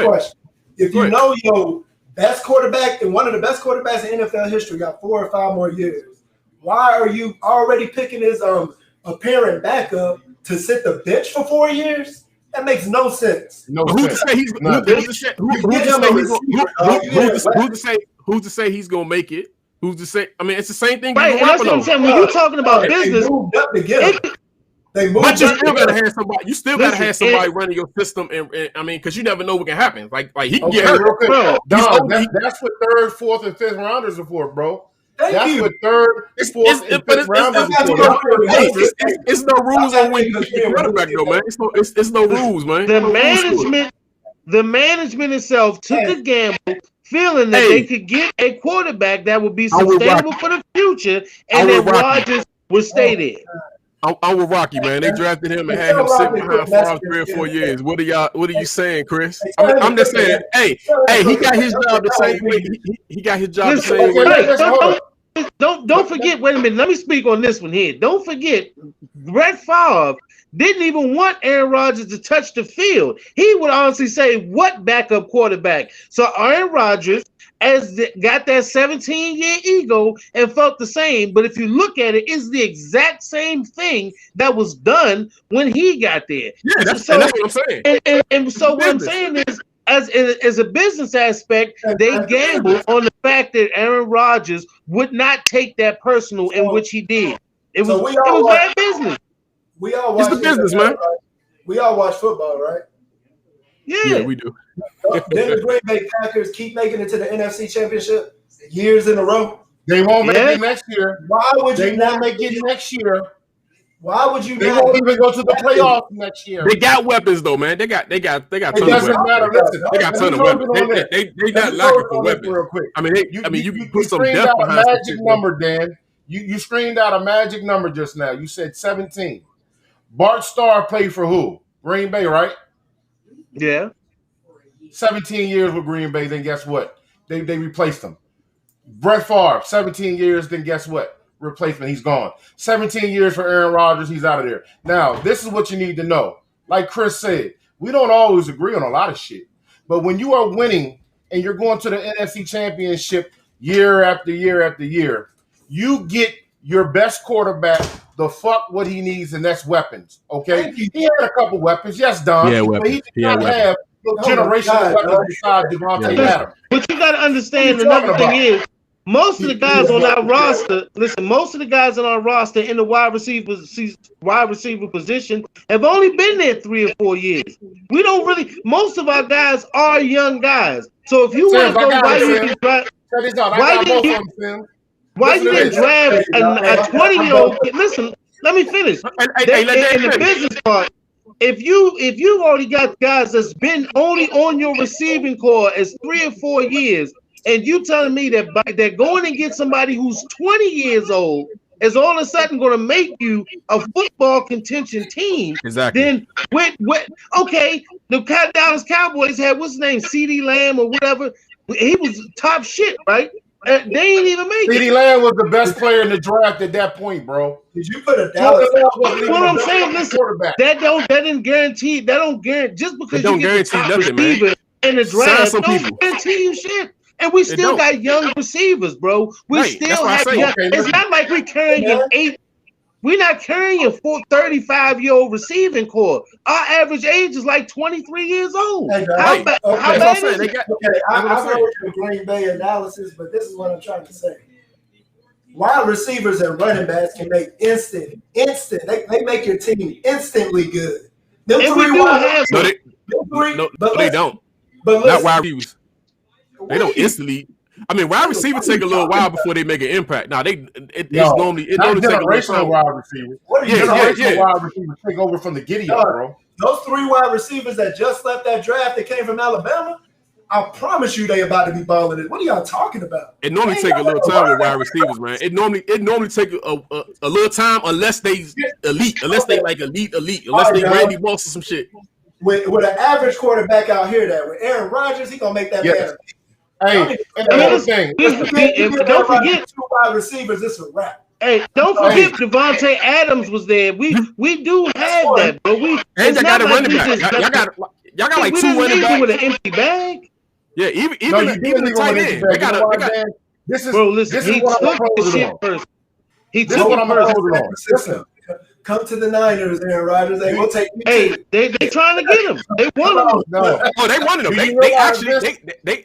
question. If you know your best quarterback and one of the best quarterbacks in NFL history got 4 or 5 more years, why are you already picking his apparent backup to sit the bench for 4 years? That makes no sense. Who's to say he's gonna make it? Who's to say? I mean, it's the same thing. Right, and that's what I'm saying. When you're talking about business, but you still gotta have somebody. You still gotta have somebody running your system, and I mean, because you never know what can happen. Like he can get hurt. That's what 3rd, 4th, and 5th rounders are for, bro. That's what 3rd, 4th, and 5th rounders are for. It's no rules on when you get quarterback, though, man. It's no rules, man. The management itself took a gamble, feeling that they could get a quarterback that would be sustainable for the future, and that Rodgers would stay there. I'm with Rocky, man. They drafted him and had him sitting behind Favre 3 or 4 years. What are you saying, Chris? I'm just saying, hey, he got his job the same way. He got his job the same way. Don't forget. Wait a minute. Let me speak on this one here. Don't forget, Brett Favre didn't even want Aaron Rodgers to touch the field. He would honestly say, "What backup quarterback?" So Aaron Rodgers got that 17-year ego and felt the same. But if you look at it, it's the exact same thing that was done when he got there. Yeah, that's what I'm saying. And so what I'm saying is, as a business aspect, they gambled on the fact that Aaron Rodgers would not take that personal, in which he did. It was bad business. We all watch it's the business, man. Right? We all watch football, right? Yeah, we do. Then the Green Bay Packers keep making it to the NFC Championship years in a row. They won't make it next year. Why would they not make it next year? Why would you? They won't even go to the playoffs next year. They got weapons though, man. They got tons of weapons. It doesn't matter. Listen, they got tons of weapons. They not lacking for weapons. Real quick. I mean, you can put some depth behind a magic number, Dan. You screamed out a magic number just now. You said 17. Bart Starr played for who? Green Bay, right? Yeah. 17 years with Green Bay, then guess what? They replaced him. Brett Favre, 17 years, then guess what? Replacement, he's gone. 17 years for Aaron Rodgers, he's out of there. Now, this is what you need to know. Like Chris said, we don't always agree on a lot of shit. But when you are winning and you're going to the NFC Championship year after year after year, you get your best quarterback the fuck what he needs, and that's weapons. Okay? He had a couple weapons. Yes, Don. Yeah, but he did not have generational weapons besides Devontae Adams. But you got to understand another thing is, most of the guys on our roster, most of the guys on our roster in the wide receiver position have only been there 3 or 4 years. We don't really, most of our guys are young guys. So if you want to go, why you can draft a 20-year-old kid? Listen, let me finish. In the business part, if you already got guys that's been only on your receiving core as 3 or 4 years, and you telling me that they're going and get somebody who's 20 years old is all of a sudden going to make you a football contention team. Exactly. Then okay, the Dallas Cowboys had what's his name, CeeDee Lamb or whatever. He was top shit, right? They ain't even make it. CeeDee Lamb was the best player in the draft at that point, bro. Did you put a Dallas? What I'm saying, listen, that don't guarantee just because you get the top receiver in the draft don't guarantee you shit. And we still got young receivers, bro. We still have young. It's not like we're carrying an 8. We're not carrying a 35-year-old receiving core. Our average age is like 23 years old. Hey, how bad is it? I heard your Green Bay analysis, but this is what I'm trying to say. Wide receivers and running backs can make instant. They make your team instantly good. Them and three wide but they don't. But not wide receivers. They don't instantly. I mean, wide receivers take a little while before they make an impact. Now it's normally take a generational wide receivers. Generational wide receivers take over from the giddy up, bro. Those 3 wide receivers that just left that draft that came from Alabama, I promise you they about to be balling it. What are y'all talking about? It normally take a little time with wide receivers, man. It normally take a little time unless they elite, unless they elite, unless they Randy Moss or some shit. With an average quarterback out here, with Aaron Rodgers, he gonna make that man. Hey, and another thing, don't forget 2 wide receivers. It's a wrap. Hey, don't forget Devontae Adams was there. We do have that, but y'all got a running back. Y'all got like 2 running backs with an empty bag. Yeah, even the tight end. They got. This is bro. Listen, he took the shit first. He took it first. Listen. Come to the Niners, Aaron Rodgers. They will take you. Hey, they trying to get him. They want him. No. Oh, they wanted him.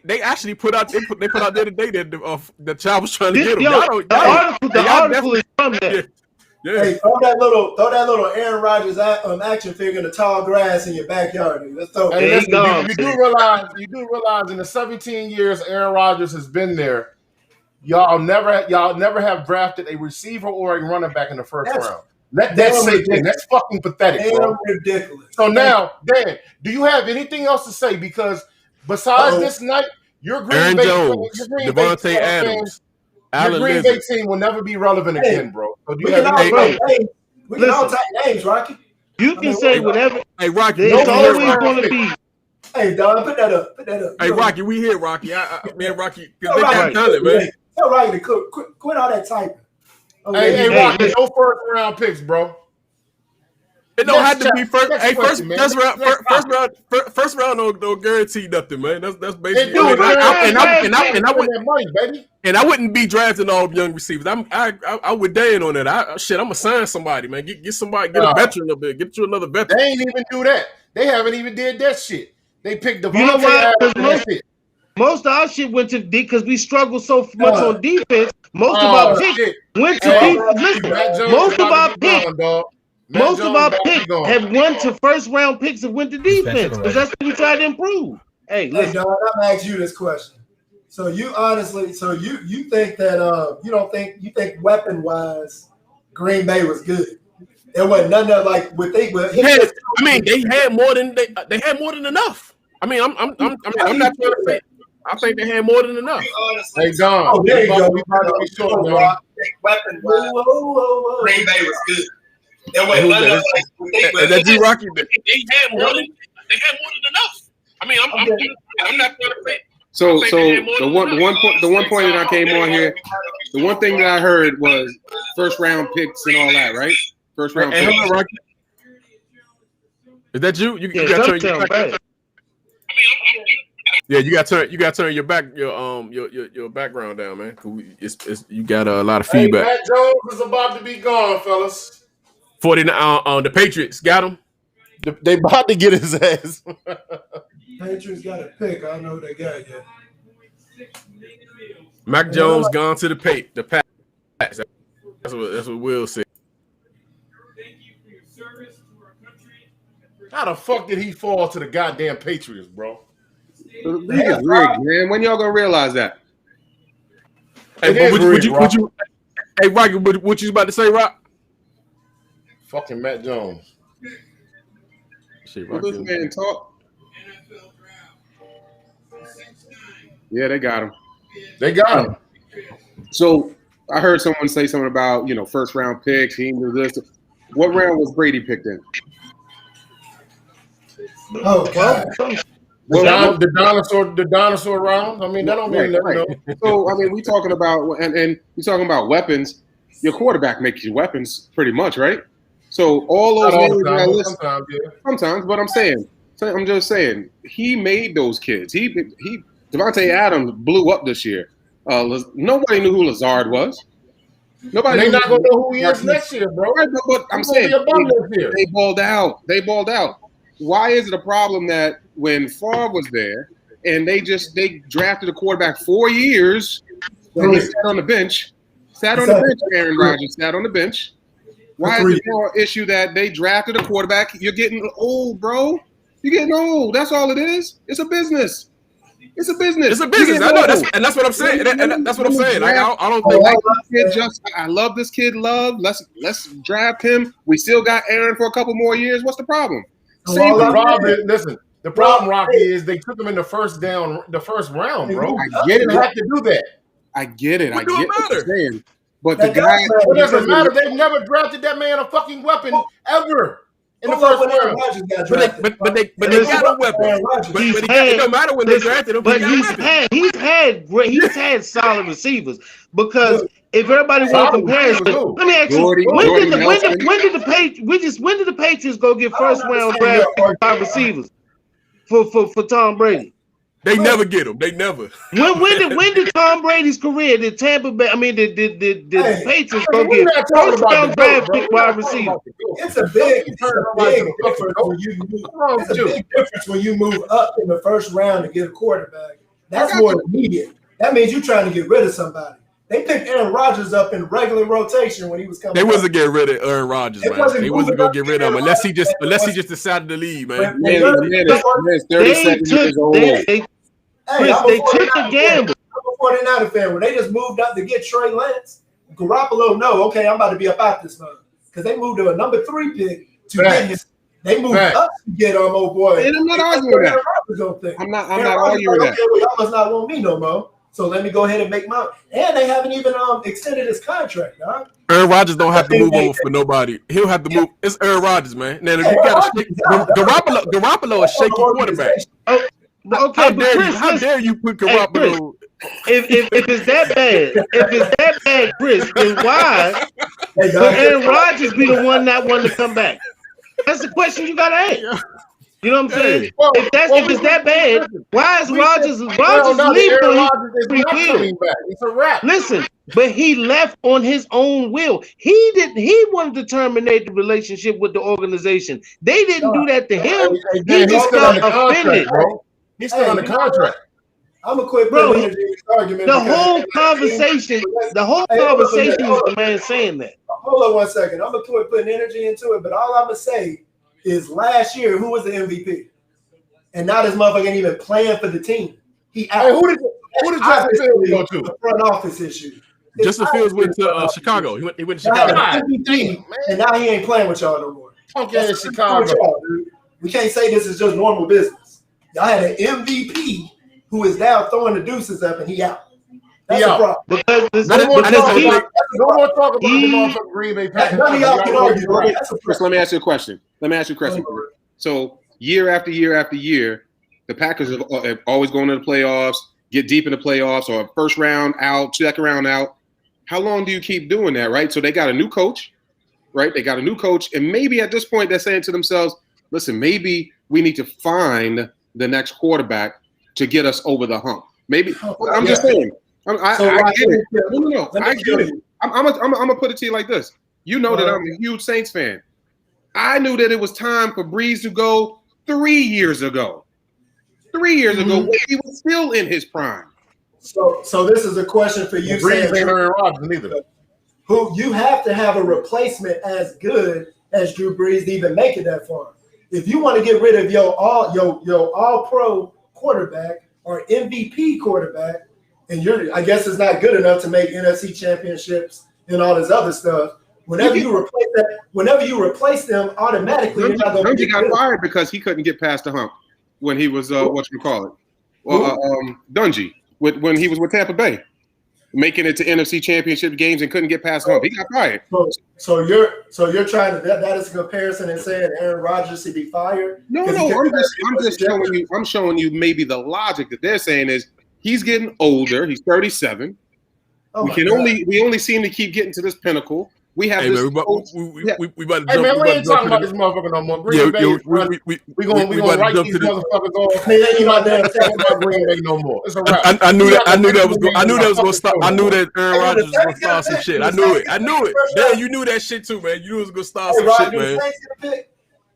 They actually put out. They put out the other day that the child was trying to get him. The article is from there. Yeah. Hey, throw that little Aaron Rodgers action figure in the tall grass in your backyard. Let's throw. Hey, you do realize in the 17 years Aaron Rodgers has been there, y'all never have drafted a receiver or a running back in the first round. Let that sink in. That's fucking pathetic, bro. Ridiculous. So now, Dan, do you have anything else to say? Because besides this night, your Green Bay Devontae Adams, your Green Bay team will never be relevant again, bro. So do you have We can all type names, Rocky. You can say whatever. Hey, Rocky, there's always going to be. Hey, Don, put that up. Put that up. Hey, Rocky, we here, Rocky. Man, Rocky, because they got talent, man. Tell Rocky to quit all that typing. Okay. Hey, Rocky, no first round picks, bro. It don't have to be first. Hey, first round don't guarantee nothing, man. That's basically. And I wouldn't be drafting all young receivers. I would Dan on that. I'm gonna sign somebody, man. Get somebody, get a veteran up there. Get you another veteran. They ain't even do that. They haven't even did that shit. They picked Devontae. You know why? Most of our shit went to D because we struggled so much on defense. Most of our picks went to defense. Listen, most of our picks have went to first round picks that went to defense because that's what we try to improve. Hey, listen. Dog, I'm gonna ask you this question. So you honestly, you think that you think weapon wise, Green Bay was good. There wasn't none of like what they were. I mean, they had more than enough. I mean, I'm not trying to say. I think they had more than enough. Hey, Don. There you go. Weapon wise, Green Bay was good. There wasn't none of like that you Rocky. They had more than enough. I mean, I'm not trying to say. So the one point that I came on here, the one thing that I heard was first round picks and all that, right? First round picks. Is that you? You got to turn your back. Yeah, you got to turn your background down, man. It's you got a lot of feedback. Matt Jones is about to be gone, fellas. 49 the Patriots got him. They about to get his ass. Patriots got a pick. I don't know who they got yet. Mac Jones gone to the Pats. That's what Will said. How the fuck did he fall to the goddamn Patriots, bro? The league is rigged, man. When y'all gonna realize that? Hey, would you? Hey, Rocky, what you about to say, Rock? Fucking Matt Jones. Shit, Rocky. This man talk. Yeah, they got him. They got him. So I heard someone say something about first round picks. He knew this. What round was Brady picked in? Oh God. The dinosaur round. I mean, that don't mean nothing. Right. So I mean, we talking about and we talking about weapons. Your quarterback makes you weapons, pretty much, right? So all those names that I list, sometimes, but I'm just saying, he made those kids. Devontae Adams blew up this year. Nobody knew who Lazard was. They're not gonna know who he is next year, bro. Right, but I'm saying they balled out. Why is it a problem that when Favre was there and they drafted a quarterback 4 years and he sat on the bench? Aaron Rodgers sat on the bench. Why is it more issue that they drafted a quarterback? You're getting old, bro. You're getting old. That's all it is. It's a business. It's a business. I know. That's what I'm saying. That's what I'm saying. Like, I don't think I love this kid. Let's draft him. We still got Aaron for a couple more years. What's the problem? The problem, Rocky, is they took him in the first round, bro. I get it. They have to do that. I get it. I get what you're saying. But it doesn't matter. They've never drafted that man a fucking weapon ever. In the first round. But they got a weapon. It don't matter when they drafted him. But he's had solid receivers because if everybody wants comparison, let me ask you: when did the Patriots go get first round draft wide receivers for Tom Brady? They never get them. They never. When did Tom Brady's career? Did Tampa Bay? I mean, did the Patriots go get first round draft pick wide receiver? It's a big difference when you move. It's a big difference when you move up in the first round to get a quarterback. That's more immediate. That means you're trying to get rid of somebody. They picked Aaron Rodgers up in regular rotation when he was coming. They wasn't getting rid of Aaron Rodgers, man. They wasn't gonna get rid of him unless he just decided to leave, man. They took a gamble. I'm a 49er fan. When they just moved up to get Trey Lance, Garoppolo, okay, I'm about to be about this month because they moved to a number 3 pick to get his. They moved up to get old boy. And I'm not arguing that. I'm not arguing that. Y'all must not want me no more. So let me go ahead and make mine. And they haven't even extended his contract, dog. Aaron Rodgers don't have to move over for nobody. He'll have to move. It's Aaron Rodgers, man. Now, if you got Garoppolo, a shaky quarterback. Okay, how dare you put Garoppolo? If it's that bad, Chris, then why would Aaron Rodgers be the one not wanting to come back? That's the question you gotta ask. You know what I'm saying? If it's that bad, why is Rodgers leaving? It's a wrap. Listen, but he left on his own will. He wanted to terminate the relationship with the organization. They didn't do that to him. He just got offended, bro. He's still on the contract. I'm gonna quit, bro. Argument the whole conversation is the man saying that. Hold on 1 second. I'm gonna quit putting energy into it, but all I'm gonna say is last year, who was the MVP? And now this motherfucker ain't even playing for the team. He out. Hey, who did Justin Fields go to? The front office issue. Justin Fields went to Chicago. He went to Chicago. MVP, and now he ain't playing with y'all no more. Okay, in Chicago. We can't say this is just normal business. Y'all had an MVP who is now throwing the deuces up, and he out. That's a problem. Because no more talk about the motherfucking Green Bay Packers. None of y'all can argue, right? Chris, let me ask you a question. So year after year after year, the Packers have always gone to the playoffs, get deep in the playoffs, or first round out, second round out. How long do you keep doing that, right? So they got a new coach, right? They got a new coach, and maybe at this point they're saying to themselves, listen, maybe we need to find the next quarterback to get us over the hump. Maybe I'm just saying. I get it. No. I get it. I'm gonna put it to you like this. You know that I'm a huge Saints fan. I knew that it was time for Breeze to go 3 years ago. 3 years ago, when he was still in his prime. So this is a question for you. Breeze ain't Aaron Rodgers neither. Who you have to have a replacement as good as Drew Brees to even make it that far. If you want to get rid of your all pro quarterback or MVP quarterback, and I guess it's not good enough to make NFC championships and all this other stuff. Whenever you replace them, automatically you're not going to got fired because he couldn't get past the hump when he was Dungy when he was with Tampa Bay, making it to NFC championship games and couldn't get past the hump. He got fired. So you're trying to that is a comparison and saying Aaron Rodgers should be fired? No, I'm just showing you. I'm showing you maybe the logic that they're saying is he's getting older. He's 37. We only seem to keep getting to this pinnacle. We have this. We about to jump. Man, we ain't talking about this motherfucker no more. Green Bay, we gonna write these motherfuckers off. You not there talking about Green Bay no more. It's a wrap. I knew that was gonna stop. I knew that Aaron Rodgers was gonna start some shit. I knew it. Dan, you knew that shit too, man. You knew it was gonna start some shit, man.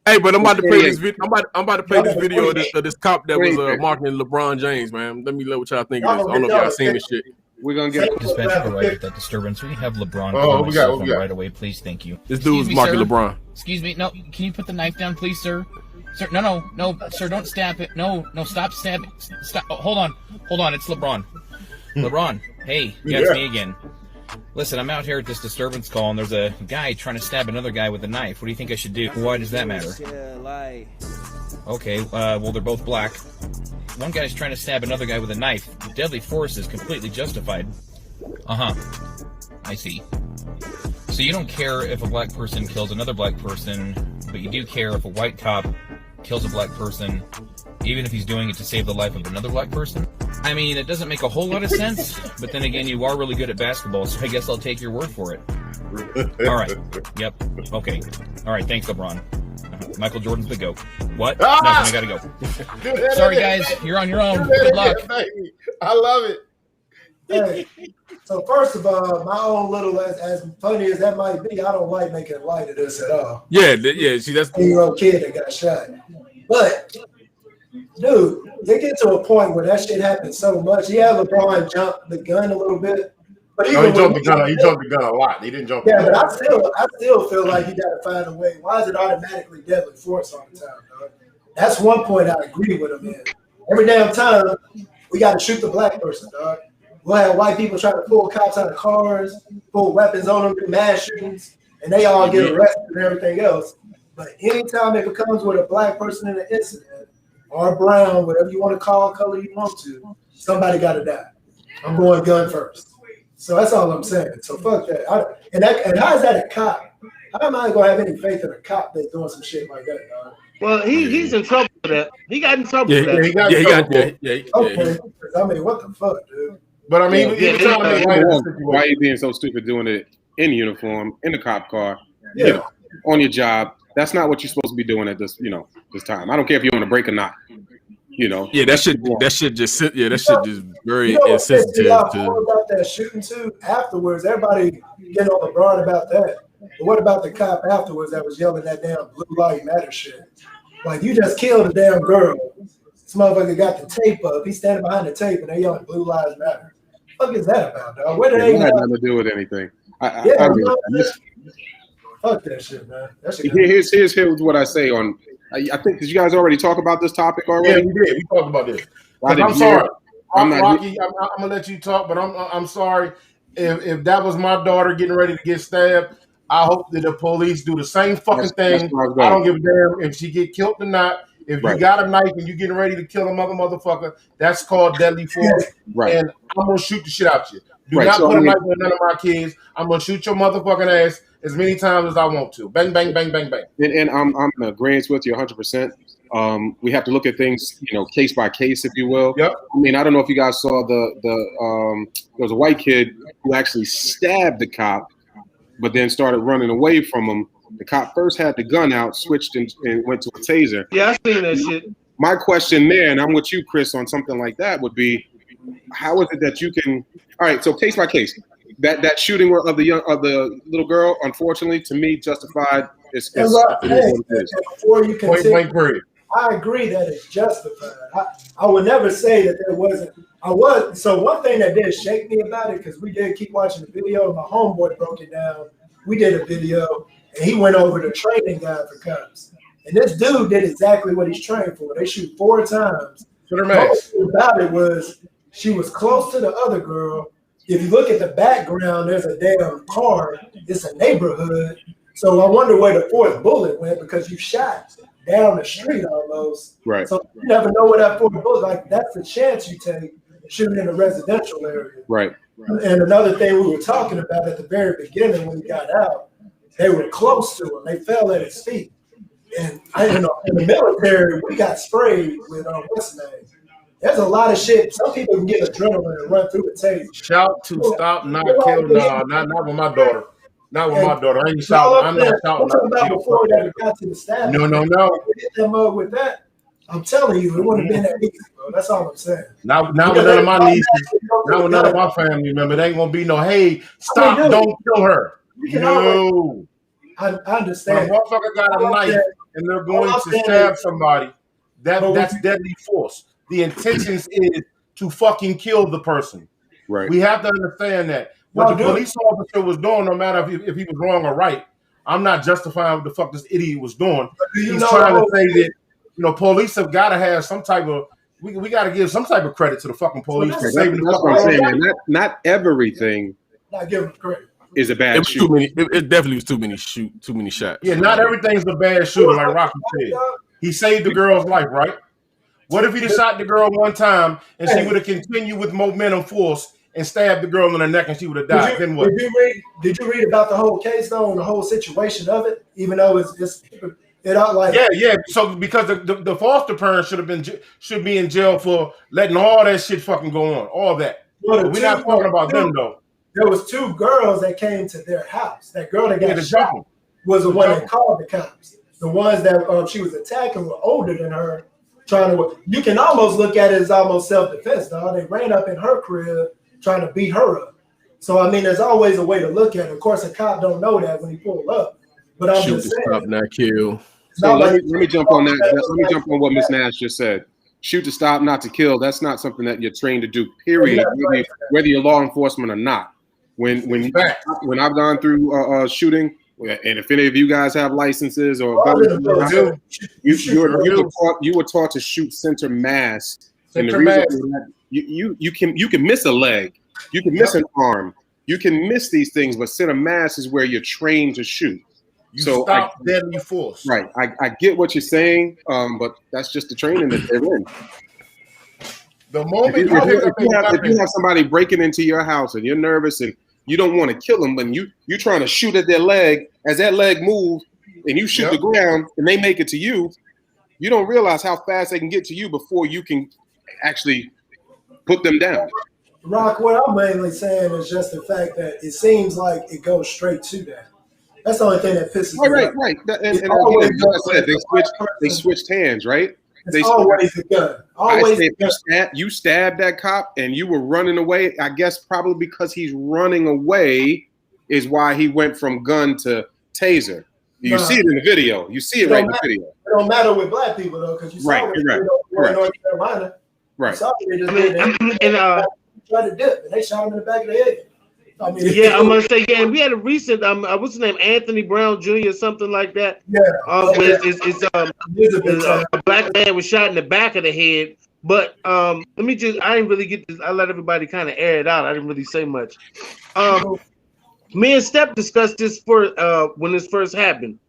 Hey, but I'm about to play this video. I'm about to play this video of this cop that was marketing LeBron James, man. Let me know what y'all think of this. I don't know if y'all seen this shit. We're gonna get dispatch provided with that disturbance. We have LeBron. We got right away, please. Thank you. This dude was marking LeBron. Excuse me. No, can you put the knife down, please, sir? Sir, no, sir, don't stab it. No, stop stabbing. Stop. Oh, hold on. It's LeBron. LeBron, hey, it's me again. Listen, I'm out here at this disturbance call, and there's a guy trying to stab another guy with a knife. What do you think I should do? Why does that matter? Okay, well, they're both black. One guy's trying to stab another guy with a knife. Deadly force is completely justified. I see. So you don't care if a black person kills another black person, but you do care if a white cop kills a black person, even if he's doing it to save the life of another black person? I mean, it doesn't make a whole lot of sense, but then again, you are really good at basketball, so I guess I'll take your word for it. All right. Yep. Okay. All right. Thanks, LeBron. Michael Jordan's the GOAT. What? Nothing. I gotta go. Sorry, guys. You're on your own. Good luck. I love it. Hey, so first of all, my own little as funny as that might be, I don't like making light of this at all. Yeah. See, that's 10-year-old kid that got shot. But dude, they get to a point where that shit happens so much. Yeah, LeBron jumped the gun a little bit. But he jumped the gun. He jumped the gun a lot. He didn't jump. Yeah, but I still feel like you got to find a way. Why is it automatically deadly force all the time, dog? That's one point I agree with him in. Every damn time we got to shoot the black person, dog. We'll have white people try to pull cops out of cars, pull weapons on them, do mass shootings, and they all get arrested and everything else. But anytime it becomes with a black person in an incident or brown, whatever you want to call color you want to, somebody got to die. I'm going gun first. So that's all I'm saying. So fuck that. And how is that a cop? How am I gonna have any faith in a cop that's doing some shit like that, dog? Well, he's in trouble for that. He got in trouble for that. Okay. I mean, what the fuck, dude? But I mean, why are you being so stupid doing it in uniform, in the cop car, on your job? That's not what you're supposed to be doing at this, this time. I don't care if you're on a break or not. Yeah, that shit just very insensitive. About that shooting too. Afterwards, everybody getting on LeBron about that. But what about the cop afterwards that was yelling that damn blue light matter shit? Like, you just killed a damn girl. This motherfucker got the tape up. He's standing behind the tape and they yelling blue lives matter. What the fuck is that about, dog? Where did they had nothing to do with anything. Fuck that shit, man. That shit here's what I say on. I think, did you guys already talk about this topic already? Yeah, we did. We talked about this. I'm sorry, Rocky. I'm gonna let you talk, but I'm sorry if that was my daughter getting ready to get stabbed. I hope that the police do the same fucking thing. I don't give a damn if she get killed or not. If you got a knife and you getting ready to kill a motherfucker, that's called deadly force. Right. And I'm gonna shoot the shit out you. Do not put a knife on none of my kids. I'm gonna shoot your motherfucking ass as many times as I want to. Bang, bang, bang, bang, bang. And I'm in agreement with you 100%. We have to look at things, case by case, if you will. Yep. I mean, I don't know if you guys saw there was a white kid who actually stabbed the cop, but then started running away from him. The cop first had the gun out, switched and went to a taser. Yeah, I seen that shit. My question there, and I'm with you, Chris, on something like that would be, how is it that you can? All right, so case by case, that shooting of the little girl, unfortunately, to me, justified. Before you continue, I agree that it's justified. I would never say that there wasn't. So one thing that did shake me about it, because we did keep watching the video, and my homeboy broke it down. We did a video, and he went over the training guide for cops. And this dude did exactly what he's trained for. They shoot 4 times. The most about it was she was close to the other girl. If you look at the background, there's a damn car. It's a neighborhood. So I wonder where the 4th bullet went, because you shot down the street almost. Right. So you never know where that 4th bullet, like, that's the chance you take shooting in a residential area. Right. And another thing we were talking about at the very beginning when we got out, they were close to him. They fell at his feet. And in the military, we got sprayed with what's the name? There's a lot of shit. Some people can get adrenaline and run through a tape. Shout to stop, not kill. No, not with my daughter. Not with my daughter. I ain't shouting. I'm not shouting. I'm talking about before that got to the staff. No. Hit them up with that. I'm telling you, it wouldn't have been that easy, bro. That's all I'm saying. Now with none of my nieces, now with none of my family members, there ain't gonna be no, hey, stop, don't kill her. No. I understand. When a motherfucker got a knife and they're going to stab somebody, that's deadly force. The intentions is to fucking kill the person. Right. We have to understand that. What the police officer was doing, no matter if he was wrong or right, I'm not justifying what the fuck this idiot was doing. He's trying to say that, police have got to have some type of, we got to give some type of credit to the fucking police for saving the fucking life. That's what I'm saying. Not everything. Not giving credit. Is a bad shoot. It definitely was too many shots. Yeah, not everything's a bad shooter, like Rocky said. He saved the girl's life, right? What if he'd have shot the girl one time and she would have continued with momentum force and stabbed the girl in the neck and she would have died? Then what? Did you read about the whole case though, and the whole situation of it? Even though it's all like yeah. So because the foster parent should be in jail for letting all that shit fucking go on, all that. But we're not talking about them though. There was 2 girls that came to their house. That girl that got shot was the one that called the cops. The ones that she was attacking were older than her. You can almost look at it as almost self-defense, dog. They ran up in her crib trying to beat her up. So I mean, there's always a way to look at it. Of course, a cop don't know that when he pull up. But I'm just saying. Stop, not kill. So let me jump on that. Let me jump on what Ms. Nash just said. Shoot to stop, not to kill. That's not something that you're trained to do. Period. Whether you're law enforcement or not. When I've gone through shooting, and if any of you guys have licenses or you were taught to shoot center mass. And the reason that you can miss a leg, you can miss an arm, you can miss these things, but center mass is where you're trained to shoot. Stop deadly force. Right. I get what you're saying, but that's just the training that they're in. The moment if you have somebody breaking into your house and you're nervous and you don't want to kill them, but you're trying to shoot at their leg, as that leg moves and you shoot the ground and they make it to you, you don't realize how fast they can get to you before you can actually put them down. Rock, what I'm mainly saying is just the fact that it seems like it goes straight to that. That's the only thing that pisses me off. Right. And again, like I said, they switched hands, right? It's always a gun. Always a gun. You stabbed that cop and you were running away. I guess probably because he's running away is why he went from gun to taser. You see it in the video. You see it right in the video. It don't matter with black people though, because you saw it in North Carolina. Right. You saw it tried to dip and they shot him in the back of the head. I mean, I'm gonna say, and we had a recent, what's his name, Anthony Brown Jr. something like that. Yeah. A black man was shot in the back of the head. But I didn't really get this. I let everybody kind of air it out. I didn't really say much. Me and Steph discussed this when this first happened.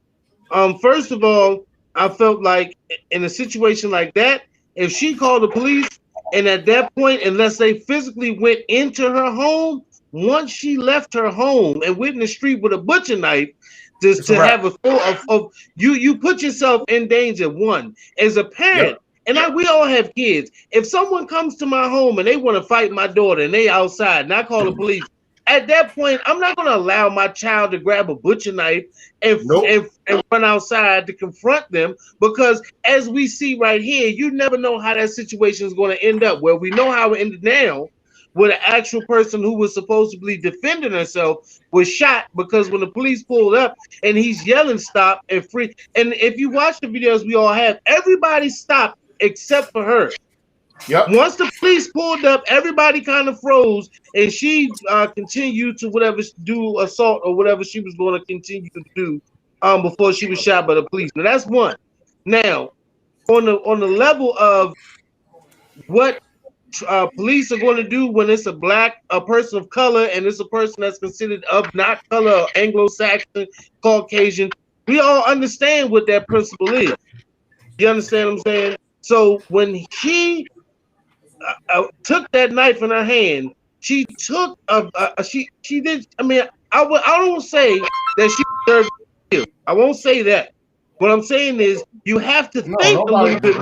First of all, I felt like in a situation like that, if she called the police, and at that point, unless they physically went into her home, once she left her home and went in the street with a butcher knife, just to have you put yourself in danger. One, as a parent, and we all have kids. If someone comes to my home and they want to fight my daughter and they outside and I call the police, at that point, I'm not going to allow my child to grab a butcher knife and run outside to confront them, because as we see right here, you never know how that situation is going to end up. Well, we know how it ended now, where the actual person who was supposedly defending herself was shot, because when the police pulled up and he's yelling stop and free. And if you watch the videos we all have, everybody stopped except for her. Yep. Once the police pulled up, everybody kind of froze, and she continued to do assault or whatever she was going to continue to do before she was shot by the police. Now that's one. Now, on the level of what police are going to do when it's a person of color, and it's a person that's considered of not color, Anglo-Saxon, Caucasian, we all understand what that principle is. You understand what I'm saying? So when she took that knife in her hand, she took she did. I mean, I don't say that she deserved to kill. I won't say that. What I'm saying is you have to think a little bit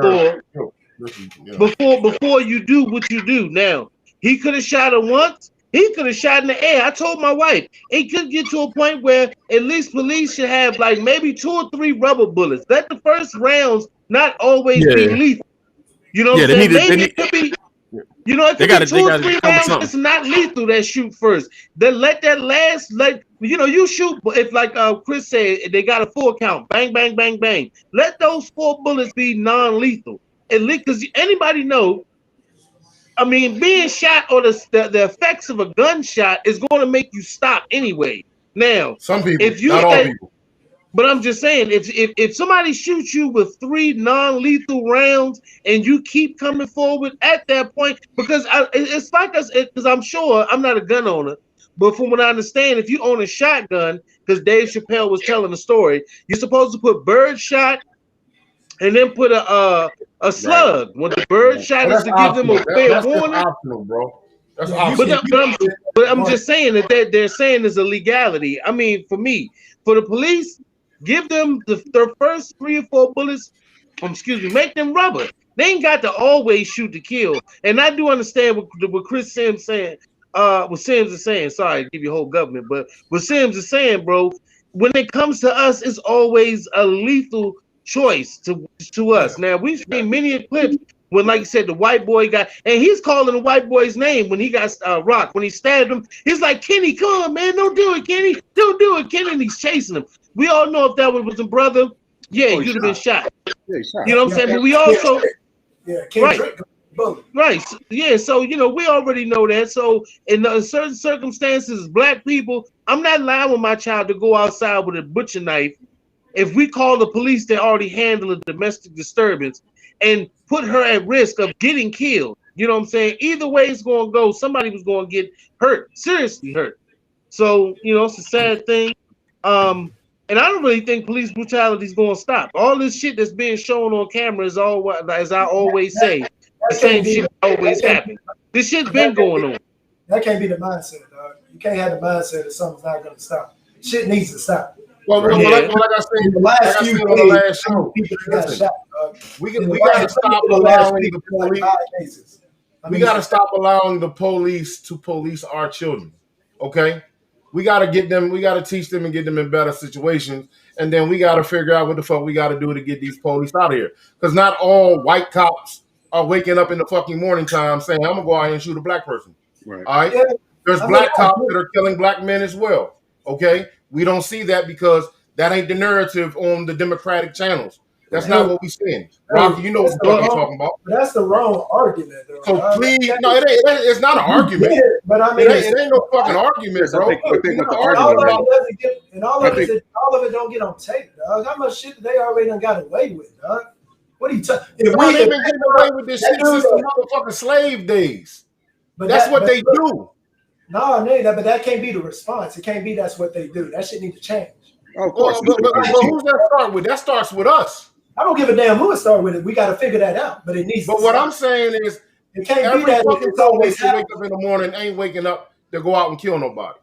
more before you do what you do. Now, he could have shot her once. He could have shot in the air. I told my wife it could get to a point where at least police should have like maybe 2 or 3 rubber bullets. Let the first rounds not always be lethal. You know what I'm saying? Maybe it could be. You know, it could be 2 or 3 rounds that's not lethal that shoot first. Then let that last, you shoot. If like Chris said, they got a 4 count, bang, bang, bang, bang. Let those 4 bullets be non-lethal. At least, because anybody know, I mean, being shot or the effects of a gunshot is going to make you stop anyway. Now, some people, not all people. But I'm just saying, if somebody shoots you with 3 non-lethal rounds and you keep coming forward at that point, because it's like us, because I'm sure I'm not a gun owner, but from what I understand, if you own a shotgun, because Dave Chappelle was telling the story, you're supposed to put bird shot and then put a slug. When the bird shot is to give them a fair warning. That's optional, bro. That's optional. But I'm just saying that they're saying there's a legality. I mean, for me, for the police, give them the first 3 or 4 bullets. Make them rubber. They ain't got to always shoot to kill. And I do understand what Chris Sims saying. What Sims is saying. Sorry to give you whole government, but what Sims is saying, bro. When it comes to us, it's always a lethal choice to us. Now we've seen many clips when, like you said, the white boy got, and he's calling the white boy's name when he got rocked. When he stabbed him, he's like, "Kenny, come on, man, don't do it, Kenny, don't do it, Kenny." And he's chasing him. We all know if that was a brother, you'd have been shot. You know what I'm saying? But we also, right. Yeah, so, we already know that. So in certain circumstances, as black people, I'm not allowing my child to go outside with a butcher knife. If we call the police, they already handle a domestic disturbance and put her at risk of getting killed. You know what I'm saying? Either way it's going to go, somebody was going to get hurt, seriously hurt. So, it's a sad thing. And I don't really think police brutality is going to stop. All this shit that's being shown on camera is all, as I always say, the same shit always happens. This shit's been going on. That can't be the mindset, dog. You can't have the mindset that something's not going to stop. Shit needs to stop. Well, like I said, the last few on the last show, people got shot. We got to stop allowing the police. We got to stop allowing the police to police our children. Okay, we got to get them. We got to teach them and get them in better situations, and then we got to figure out what the fuck we got to do to get these police out of here. Because not all white cops are waking up in the fucking morning time saying, "I'm gonna go out here and shoot a black person." Right. All right. Yeah. There's black cops that are killing black men as well. Okay. We don't see that because that ain't the narrative on the Democratic channels. That's not what we're seeing. Rocky, you know what I'm talking about. But that's the wrong argument, though. So please, no, it ain't. It's not an argument. Yeah, but I mean, it ain't no fucking argument, bro. All of it don't get on tape, dog. How much shit they already done got away with, dog? What are you talking? They've been getting away with this shit since the motherfucking slave days. But that's what they do. No, but that can't be the response. It can't be that's what they do. That shit need to change. Oh, of course. But who's that start with? That starts with us. I don't give a damn who it started with. We got to figure that out. But it needs. But what I'm saying is, it can't every be that fucking it's always police wake up in the morning ain't waking up to go out and kill nobody.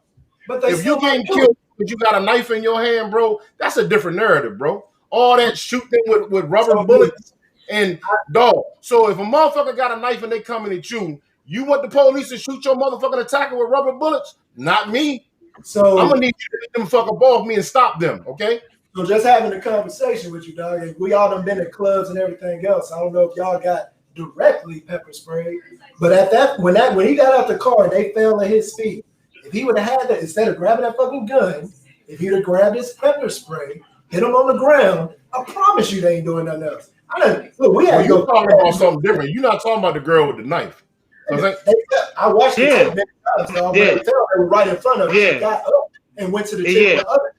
But if you getting killed, but you got a knife in your hand, bro, that's a different narrative, bro. All that shooting with rubber bullets and dog. So if a motherfucker got a knife and they coming at you, you want the police to shoot your motherfucking attacker with rubber bullets? Not me. So I'm gonna need you to get them fuck above me and stop them, okay? So just having a conversation with you, dog. And we all done been at clubs and everything else. I don't know if y'all got directly pepper sprayed, but at that when he got out the car, they fell at his feet. If he would have had that, instead of grabbing that fucking gun, if he'd have grabbed his pepper spray, hit him on the ground, I promise you they ain't doing nothing else. You're talking about something different. You're not talking about the girl with the knife. I watched it many times, dog. They were right in front of her. She got up and went to the chick with the other.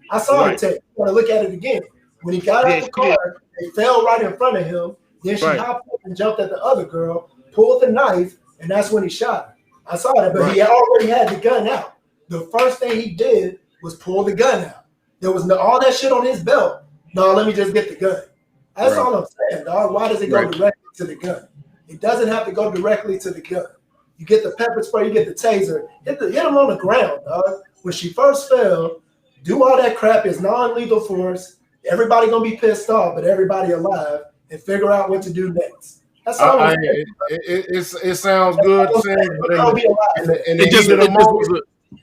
I saw the tape. I want to look at it again. When he got out the car, they fell right in front of him. Then she hopped up and jumped at the other girl, pulled the knife, and that's when he shot her. I saw that, but he already had the gun out. The first thing he did was pull the gun out. There was all that shit on his belt. No, let me just get the gun. That's all I'm saying, dog. Why does it go directly to the gun? It doesn't have to go directly to the gun. You get the pepper spray, you get the taser, hit him on the ground, dog. When she first fell, do all that crap is non-lethal force. Everybody gonna be pissed off, but everybody alive, and figure out what to do next. That's all. It sounds good, but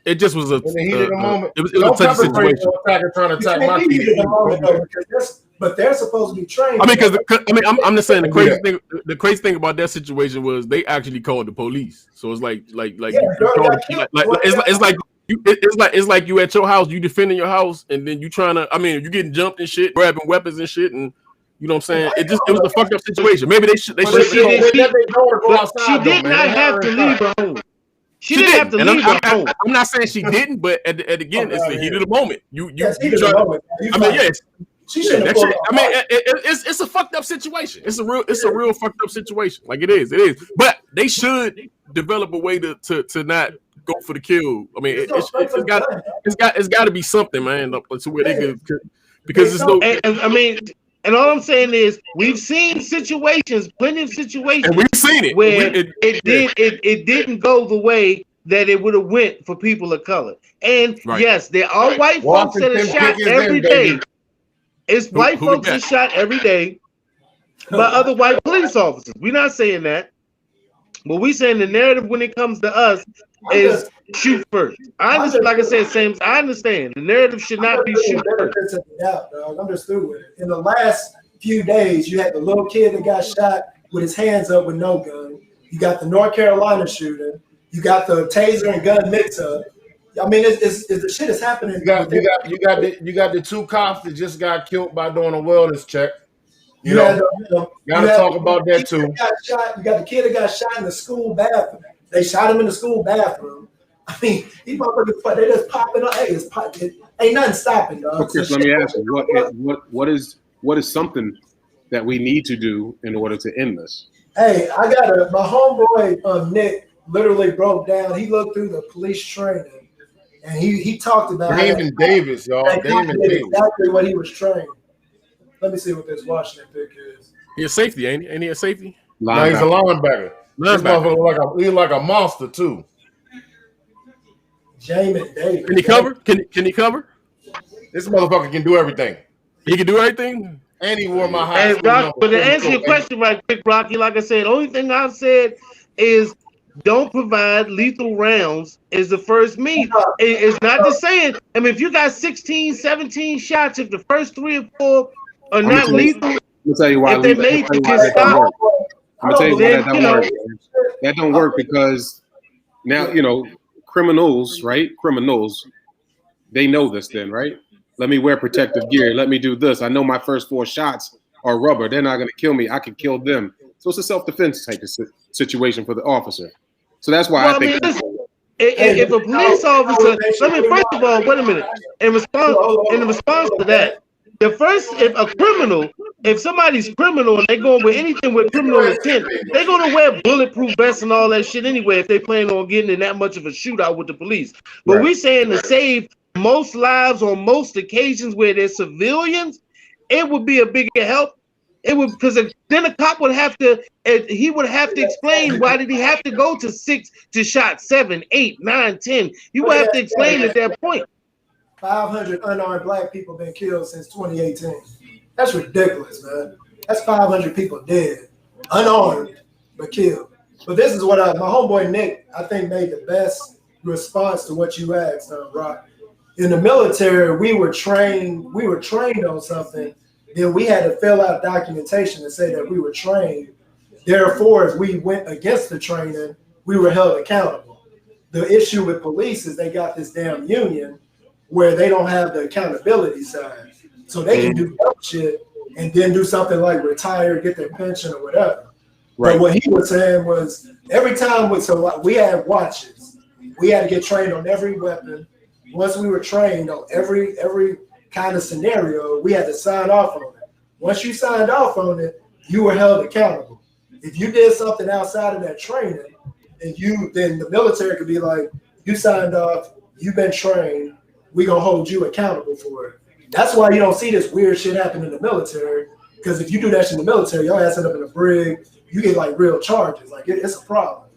it just was a in the heat of the moment. It was a touchy situation. Trying to attack my kids. But they're supposed to be trained. I mean, I'm just saying the crazy thing about that situation was they actually called the police. So it's it's like you at your house, you defending your house, and then you trying to. I mean, you getting jumped and shit, grabbing weapons and shit, and you know what I'm saying. It was a fucked up situation. Maybe they should. She did not have to leave her home. She didn't have to leave her home. I'm not saying she didn't, but again, it's the heat of the moment. You try. I mean, yes. She shouldn't have pulled I mean, it's a fucked up situation. It's a real fucked up situation. Like it is. But they should develop a way to not go for the kill. I mean, it's got to be something, man, to where they could, because it's no. I mean, and all I'm saying is we've seen situations, plenty of situations, and we've seen it where it didn't go the way that it would have went for people of color. And yes, there are white folks that are shot every day. It's white folks that shot every day by other white police officers. We're not saying that. But we saying the narrative when it comes to us is shoot first. I understand, like I said, I understand. The narrative should not be shoot first. I'm just through with it. In the last few days, you had the little kid that got shot with his hands up with no gun. You got the North Carolina shooting. You got the taser and gun mix-up. I mean, the shit is happening. You got the two cops that just got killed by doing a wellness check. You gotta talk about that too. You got the kid that got shot in the school bathroom. They shot him in the school bathroom. I mean, these motherfuckers, they just popping up. Hey, ain't nothing stopping, dog. So Chris, let me ask you, what is something that we need to do in order to end this? Hey, my homeboy Nick literally broke down. He looked through the police training. And he talked about Damon Davis, y'all. Damon Davis. Exactly what he was trained. Let me see what this Washington pick is. He a safety, ain't he? Ain't he a safety? Now he's a linebacker. This motherfucker he's like a monster too. Jamin Davis. Can he cover? Can he cover? This motherfucker can do everything. He can do everything. And he wore my high school number. But to answer your question right quick, Rocky, like I said, the only thing I've said is don't provide lethal rounds is the first meat. It's not the saying. I mean, if you got 16, 17 shots, if the first 3 or 4 are not lethal, I'm gonna tell you why. If they made you get stopped, I'm gonna tell you why that don't work. That don't work because now criminals, right? Criminals, they know this then, right? Let me wear protective gear. Let me do this. I know my first 4 shots are rubber. They're not going to kill me. I can kill them. So it's a self-defense type of situation for the officer. So that's why I think. If a police officer, first of all, wait a minute. In response to that, if somebody's criminal and they going with anything with criminal intent, they're gonna wear bulletproof vests and all that shit anyway if they plan on getting in that much of a shootout with the police. But we saying to save most lives on most occasions where there's civilians, it would be a bigger help. It would, because then a cop would have to explain why did he have to go to shot 7, 8, 9, 10. You would have to explain at that point. 500 unarmed black people been killed since 2018. That's ridiculous, man. That's 500 people dead, unarmed, but killed. But this is what my homeboy Nick, I think, made the best response to what you asked, Rock. In the military, we were trained on something. Then we had to fill out documentation to say that we were trained. Therefore, if we went against the training, we were held accountable. The issue with police is they got this damn union where they don't have the accountability side. So they can do dumb shit and then do something like retire, get their pension or whatever. Right. But what he was saying was every time we had watches. We had to get trained on every weapon. Once we were trained on every kind of scenario, we had to sign off on it. Once you signed off on it, you were held accountable. If you did something outside of that training, then the military could be like, you signed off, you've been trained, we're gonna hold you accountable for it. That's why you don't see this weird shit happen in the military, because if you do that shit in the military, your ass end up in a brig, you get like real charges. Like it's a problem.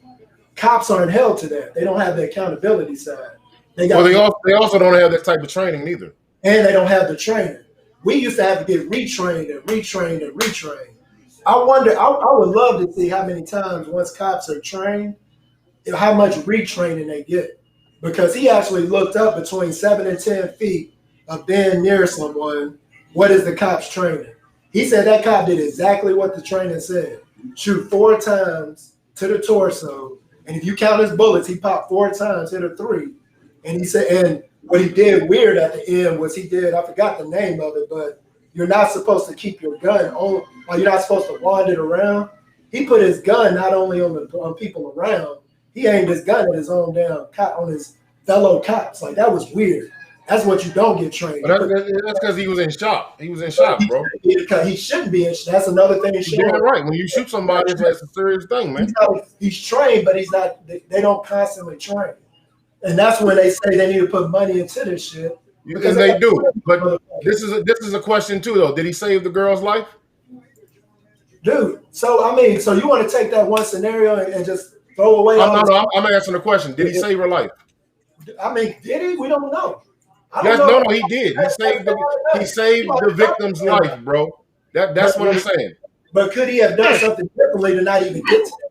Cops aren't held to that. They don't have the accountability side. They also don't have that type of training either. And they don't have the training. We used to have to get retrained and retrained and retrained. I wonder, I would love to see how many times once cops are trained, how much retraining they get. Because he actually looked up between 7 and 10 feet of being near someone, what is the cop's training? He said that cop did exactly what the training said. Shoot 4 times to the torso, and if you count his bullets, he popped 4 times, hit a 3. And he said, and what he did weird at the end was I forgot the name of it, but you're not supposed to keep your gun on, or you're not supposed to wand it around. He put his gun not only on people around, he aimed his gun at his own damn cop, on his fellow cops. Like, that was weird. That's what you don't get trained. But that's because he was in shock. He was in shock, bro. He shouldn't be in shock. That's another thing. You're right. When you shoot somebody, that's a serious thing, man. He's trained, but he's not. They don't constantly train. And that's when they say they need to put money into this shit. Because they do. But this is a question too, though. Did he save the girl's life? Dude, so you want to take that one scenario and just throw away? I'm asking the question. Did he save her life? I mean, did he? We don't know. No, he did. He saved the victim's life, bro. That's what I'm saying. But could he have done something differently to not even get to that?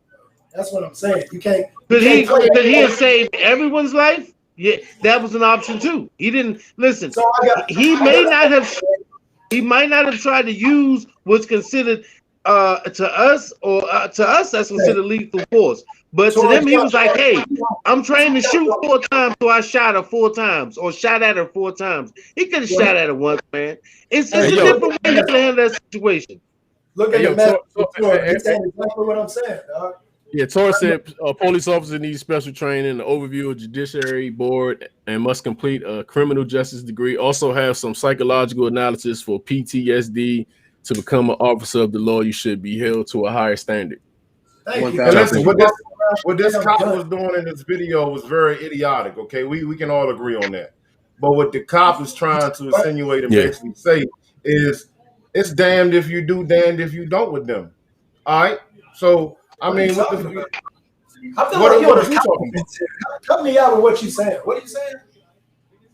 That's what I'm saying. You can't. Could he have saved everyone's life? Yeah, that was an option too. He didn't listen. So he might not have tried to use what's considered to us that's considered lethal force. But to them, he was like, "Hey, I'm trying to shoot 4 times, so I shot her 4 times, or shot at her 4 times." He could have shot at her once, man. It's a different way to handle that situation. Look at the map. That's exactly what I'm saying, dog. Yeah, Torres said police officers need special training, an overview of judiciary board, and must complete a criminal justice degree. Also have some psychological analysis for PTSD. To become an officer of the law, you should be held to a higher standard. Thank you. And listen, what this cop was doing in this video was very idiotic, okay? We can all agree on that. But what the cop is trying to insinuate and basically say is it's damned if you do, damned if you don't with them. All right? So I mean, I feel like you're talking about? Cut me out with what you're saying. What are you saying?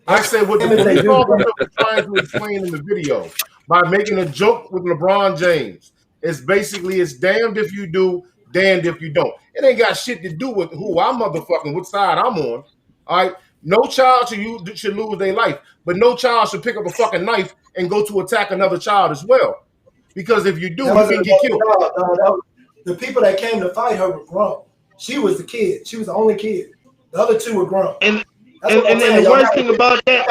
I said what the police officer was trying to explain in the video by making a joke with LeBron James. It's basically it's damned if you do, damned if you don't. It ain't got shit to do with who I'm motherfucking, what side I'm on. All right. No child should lose their life, but no child should pick up a fucking knife and go to attack another child as well. Because if you do, you can get killed. The people that came to fight her were grown. She was the kid. She was the only kid. The other two were grown. And the worst thing about that,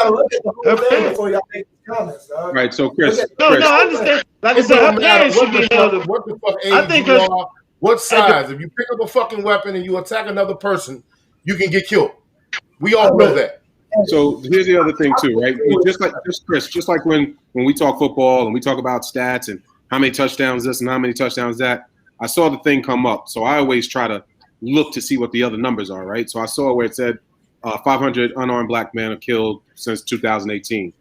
her parents before y'all make comments, dog. Right. So Chris, no, I understand. Like I said, her parents should be held. What the fuck age you are, what size? If you pick up a fucking weapon and you attack another person, you can get killed. We all know that. So here's the other thing too, right? Just like when we talk football and we talk about stats and how many touchdowns this and how many touchdowns that, I saw the thing come up. So I always try to look to see what the other numbers are, right? So I saw where it said 500 unarmed black men are killed since 2018.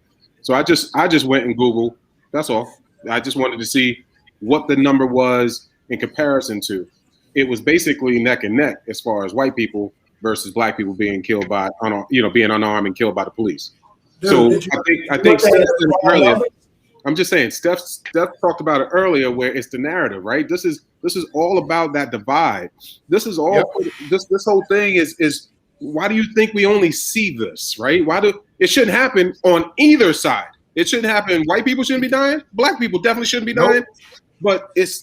So I just went and Googled. That's all. I just wanted to see what the number was in comparison to. It was basically neck and neck as far as white people versus black people being killed by being unarmed and killed by the police. Dude, so I think Steph said earlier. I'm just saying, Steph talked about it earlier, where it's the narrative, right? This is all about that divide. This is all. Yep. This whole thing is. Why do you think we only see this, right? It shouldn't happen on either side. It shouldn't happen. White people shouldn't be dying. Black people definitely shouldn't be dying. But it's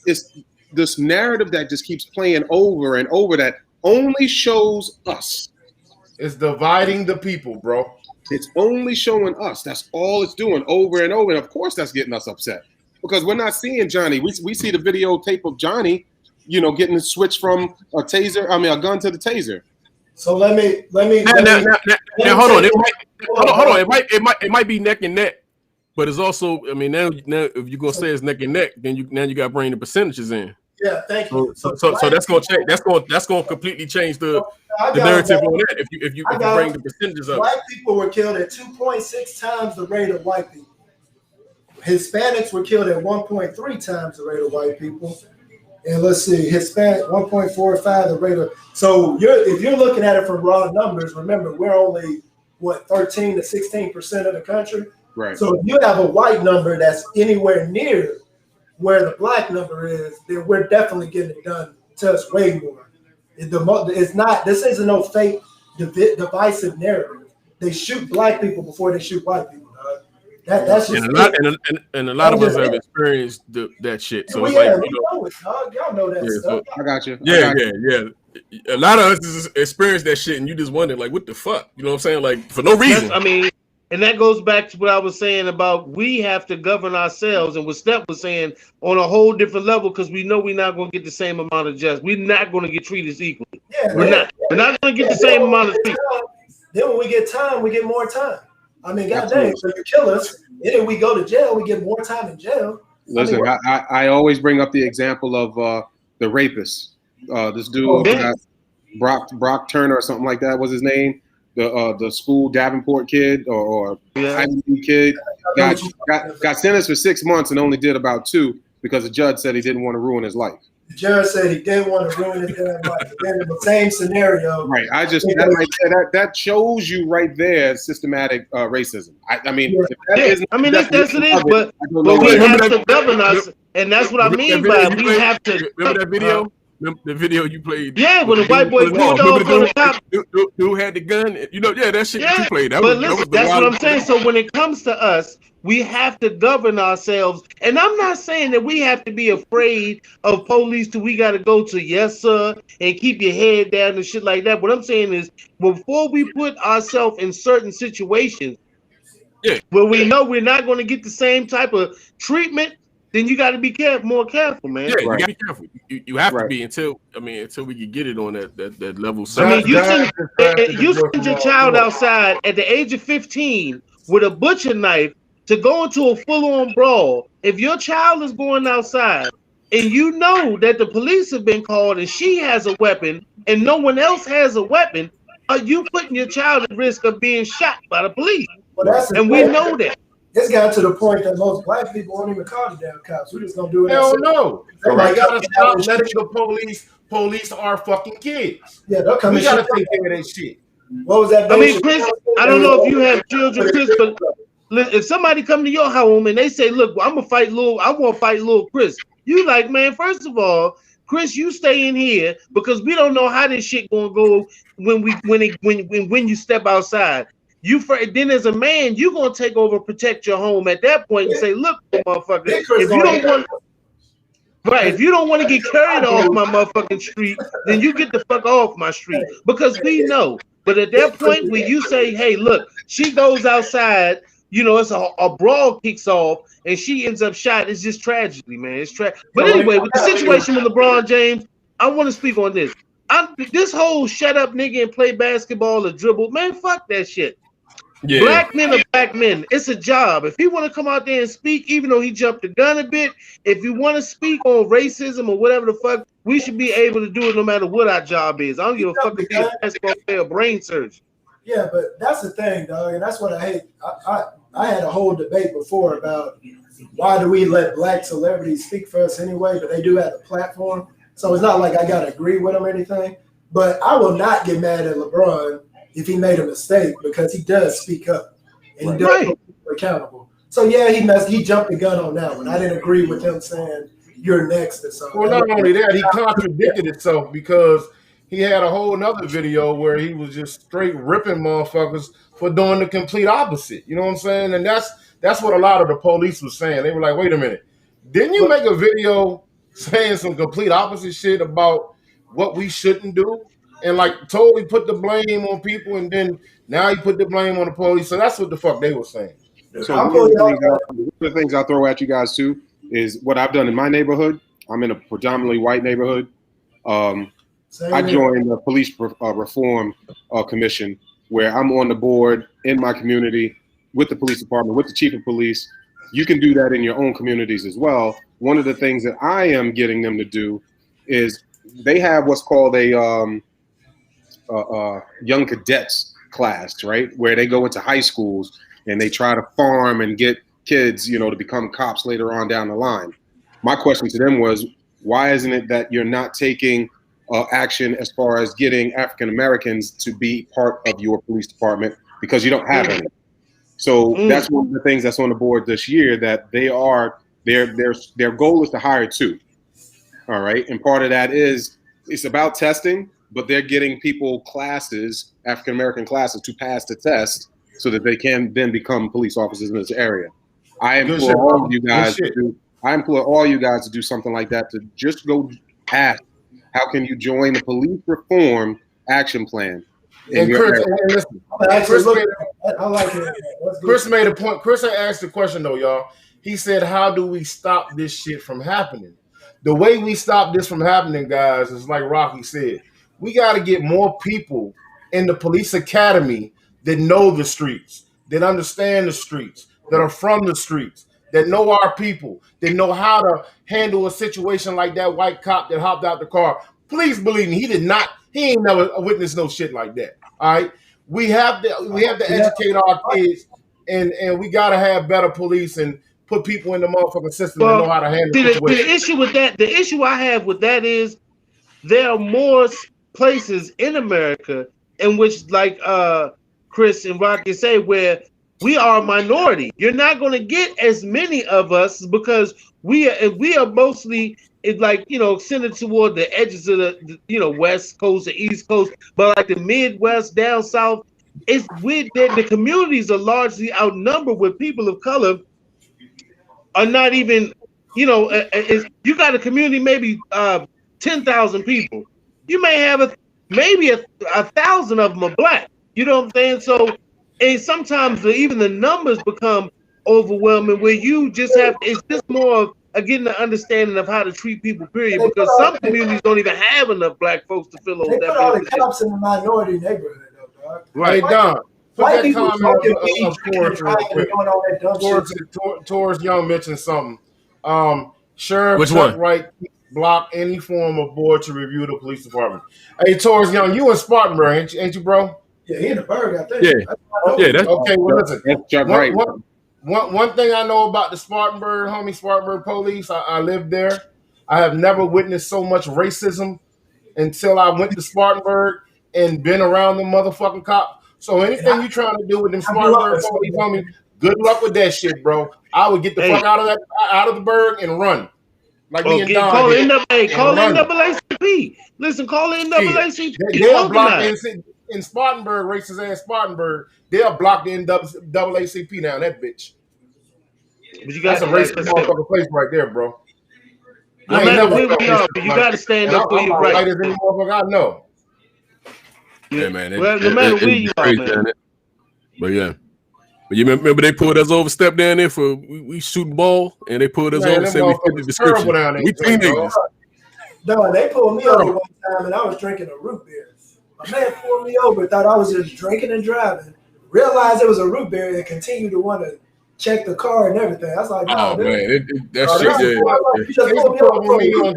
this narrative that just keeps playing over and over that only shows us. It's dividing the people, bro. It's only showing us. That's all it's doing over and over. And of course, that's getting us upset because we're not seeing Johnny. We see the videotape of Johnny, getting switched from a gun to the taser. So let me. Now hold on. Hold on. It might be neck and neck, but it's also. I mean, now if you're gonna say it's neck and neck, then you got to bring the percentages in. Yeah, thank you. So that's gonna change. That's gonna completely change the narrative on that. If you bring the percentages up. Black people were killed at 2.6 times the rate of white people. Hispanics were killed at 1.3 times the rate of white people. And let's see, Hispanic 1.45 the rate of. So if you're looking at it from raw numbers, remember we're only 13 to 16% of the country. Right. So if you have a white number that's anywhere near where the black number is, then we're definitely getting it done to us way more. It's not. This isn't no fake divisive narrative. They shoot black people before they shoot white people. That's just and a lot of us have experienced that shit. So it's y'all know that stuff. I got you. Yeah. A lot of us has experienced that shit, and you just wonder, like, what the fuck? You know what I'm saying? Like, for no reason. And that goes back to what I was saying about we have to govern ourselves, and what Steph was saying on a whole different level, because we know we're not going to get the same amount of justice. We're not going to get treated equally. We're not going to get the same amount of treatment. Then when we get time, we get more time. I mean, goddamn, so you kill us, and then we go to jail, we get more time in jail. Listen, I always bring up the example of the rapist. This dude, Brock Turner or something like that was his name. The school Davenport kid or IMU kid got sentenced for 6 months and only did about 2 because the judge said he didn't want to ruin his life. The judge said he didn't want to ruin his damn life. Then in the same scenario, right? That shows you right there systematic racism. I mean, that's it is. But we have to govern us, and that's what I mean by we have to. Remember that video? The video you played? Yeah, when the white boy pulled off on the cop. Dude had the gun. That shit you played. That's what I'm saying. So when it comes to us, we have to govern ourselves. And I'm not saying that we have to be afraid of police till we got to go to yes, sir, and keep your head down and shit like that. What I'm saying is before we put ourselves in certain situations where we know we're not going to get the same type of treatment, then you got to be more careful, man. Yeah, you got to be careful. You have to be until we can get it on that level. I mean, you send your child outside at the age of 15 with a butcher knife to go into a full-on brawl. If your child is going outside and you know that the police have been called and she has a weapon and no one else has a weapon, are you putting your child at risk of being shot by the police? Well, we know that. It's got to the point that most black people won't even call the damn cops. We're just gonna do it. Hell no. We Right. gotta stop letting the police our fucking kids. Yeah, they'll come. We gotta take care of that shit. What was that? I mean, Chris, I don't know if you have children, Chris, but if somebody come to your home and they say, "Look, I want to fight little Chris," you like, man. First of all, Chris, you stay in here because we don't know how this shit gonna go when you step outside. Then as a man, you gonna take over, protect your home at that point, and say, "Look, motherfucker, if you don't want to get carried off my motherfucking street, then you get the fuck off my street because we know." But at that point, when you say, "Hey, look, she goes outside," it's a brawl kicks off and she ends up shot. It's just tragedy, man. It's tragic. But anyway, with the situation with LeBron James, I want to speak on this. This whole shut up nigga and play basketball or dribble, man, fuck that shit. Yeah. Black men are black men. It's a job. If he want to come out there and speak, even though he jumped the gun a bit, if you want to speak on racism or whatever the fuck, we should be able to do it no matter what our job is. I don't give a fuck if he's a basketball player or brain surgeon. Yeah, but that's the thing, dog, and that's what I hate. I had a whole debate before about why do we let black celebrities speak for us anyway, but they do have a platform. So it's not like I got to agree with them or anything. But I will not get mad at LeBron if he made a mistake because he does speak up and he does hold people accountable. So yeah, he jumped the gun on that one. I didn't agree with him saying you're next or something. Well, not only that, he contradicted himself because he had a whole nother video where he was just straight ripping motherfuckers for doing the complete opposite. You know what I'm saying? And that's what a lot of the police was saying. They were like, wait a minute, didn't you make a video saying some complete opposite shit about what we shouldn't do? And like totally put the blame on people, and then now he put the blame on the police. So that's what the fuck they were saying. So one of the things I'll throw at you guys too is what I've done in my neighborhood. I'm in a predominantly white neighborhood. I joined the police reform commission where I'm on the board in my community with the police department, with the chief of police. You can do that in your own communities as well. One of the things that I am getting them to do is they have what's called a young cadets class, right? Where they go into high schools and they try to farm and get kids, to become cops later on down the line. My question to them was, why isn't it that you're not taking action as far as getting African Americans to be part of your police department because you don't have any? So that's one of the things that's on the board this year, that their goal is to hire 2. All right. And part of that is it's about testing, but they're getting people classes, African American classes, to pass the test so that they can then become police officers in this area. I implore all you guys to do something like that, to just go ask, how can you join the police reform action plan? And Chris made a point. Chris asked the question though, y'all. He said, how do we stop this shit from happening? The way we stop this from happening, guys, is like Rocky said. We got to get more people in the police academy that know the streets, that understand the streets, that are from the streets, that know our people, that know how to handle a situation like that white cop that hopped out the car. Please believe me, he ain't never witnessed no shit like that. All right. We have to educate our kids, and we gotta have better police and put people in the motherfucking system that know how to handle the situation. The issue I have with that is there are more places in America in which, like Chris and Rocky say, where we are a minority. You're not going to get as many of us because we are mostly centered toward the edges of the West Coast, the East Coast, but like the Midwest, down south, it's weird that the communities are largely outnumbered with people of color are not even, you got a community maybe 10,000 people. You may have maybe a 1,000 of them are black. You know what I'm saying? So, and sometimes even the numbers become overwhelming where you just have, it's just more of getting the understanding of how to treat people, period. Because some communities don't even have enough black folks to fill over that. They put all the cops in the minority neighborhood, though, dog. Right, Don. Put that comment towards Young mentioned something. Sheriff Which one? Right, block any form of board to review the police department. Hey, Torres Young, you in Spartanburg, ain't you, bro? Yeah, he in the Burg, I think. Yeah, that's okay. Well, listen. One thing I know about the Spartanburg police, I lived there. I have never witnessed so much racism until I went to Spartanburg and been around the motherfucking cop. So anything you trying to do with them Spartanburg police, homie, good luck with that shit, bro. I would get the fuck out of the burg and run. Like me and Don. Call NAACP. Listen, call NAACP. They'll block in Spartanburg, racist ass Spartanburg. They'll block the NAACP now. That bitch. But you got that's a racist motherfucking place right there, bro. No matter where we are, but you got to stand up for your right. I know. Yeah, man. Well, no matter where you are, man. But yeah. But you remember they pulled us over, step down there for we shoot the ball, and they pulled us over and said we fit the description. We teenagers. No, they pulled me over one time, and I was drinking a root beer. A man pulled me over, thought I was just drinking and driving, realized it was a root beer, and continued to want to check the car and everything. I was like, oh, man, that shit. Pull up on me on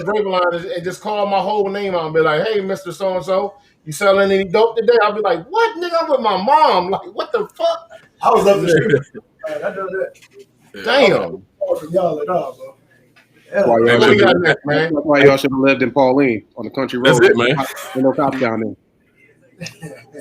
Drapeline and just call my whole name out and be like, hey, Mr. So-and-so, you selling any dope today? I'll be like, what, nigga? I'm with my mom. Like, what the fuck? I was up the street. I know that. Damn. Y'all at all, bro. That's why y'all should have lived in Pauline on the country road. That's it, man. There's no cops down there.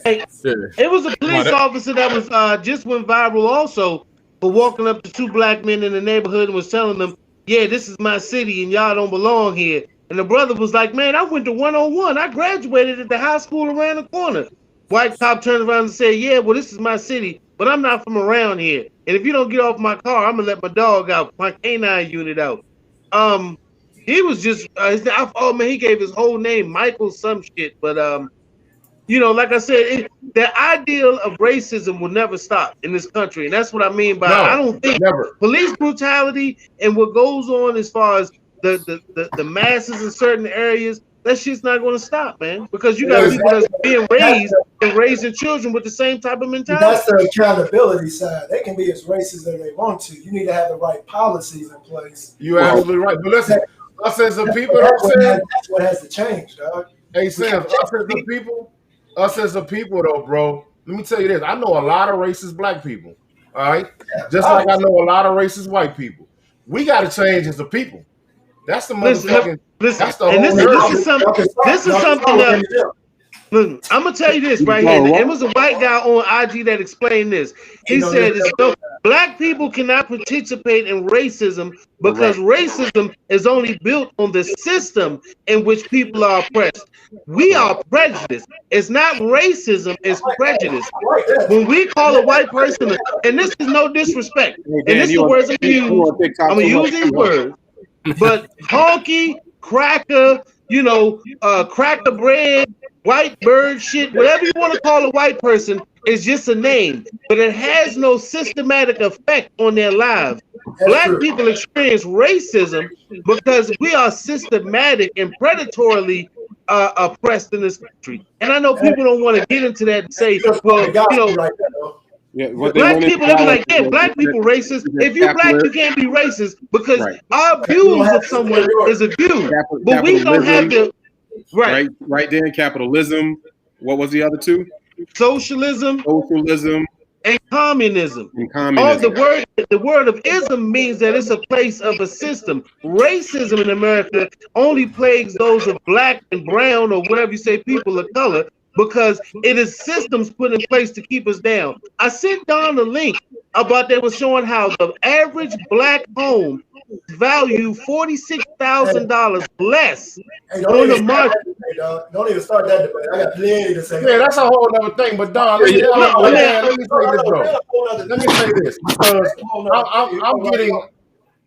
It was a police officer that was just went viral also for walking up to two black men in the neighborhood and was telling them, yeah, this is my city and y'all don't belong here. And the brother was like, man, I went to 101. I graduated at the high school around the corner. White cop turned around and said, yeah, well, this is my city, but I'm not from around here. And if you don't get off my car, I'm going to let my dog out, my canine unit out. He was just, he gave his whole name, Michael some shit. But, like I said, the ideal of racism will never stop in this country. And that's what I mean by, I don't think police brutality and what goes on as far as the masses in certain areas, that shit's not going to stop, man. Because you got people that's being raised and raising children with the same type of mentality. That's the accountability side. They can be as racist as they want to. You need to have the right policies in place. You're absolutely right. But listen, us as a people, that's what has to change, dog. Hey, Sam, us as a people, though, bro, let me tell you this. I know a lot of racist black people, all right? Just like I know a lot of racist white people. We got to change as a people. That's the motherfucking. That's the this is something that. Look, I'm gonna tell you this right here. There was a white guy on IG that explained this. He said, "Black people cannot participate in racism because racism is only built on the system in which people are oppressed. We are prejudiced. It's not racism; it's prejudice. When we call a white person, and this is no disrespect, and this is the words I'm gonna use these words, but honky, cracker, cracker bread." White bird shit, whatever you want to call a white person, is just a name, but it has no systematic effect on their lives. Black people experience racism because we are systematic and predatorily oppressed in this country. And I know people don't want to get into that and say, well, black people, they be like, yeah, black people racist. If you're black, you can't be racist because our views of someone is a view, but we don't have the right there. Capitalism. What was the other two? Socialism, and communism. All the word of ism means that it's a place of a system. Racism in America only plagues those of black and brown or whatever you say, people of color, because it is systems put in place to keep us down. I sent Don a link about that was showing how the average black home value $46,000 less on the market. Don't even start that debate. I got plenty to say. Yeah, that's a whole other thing. But Don, let me say this because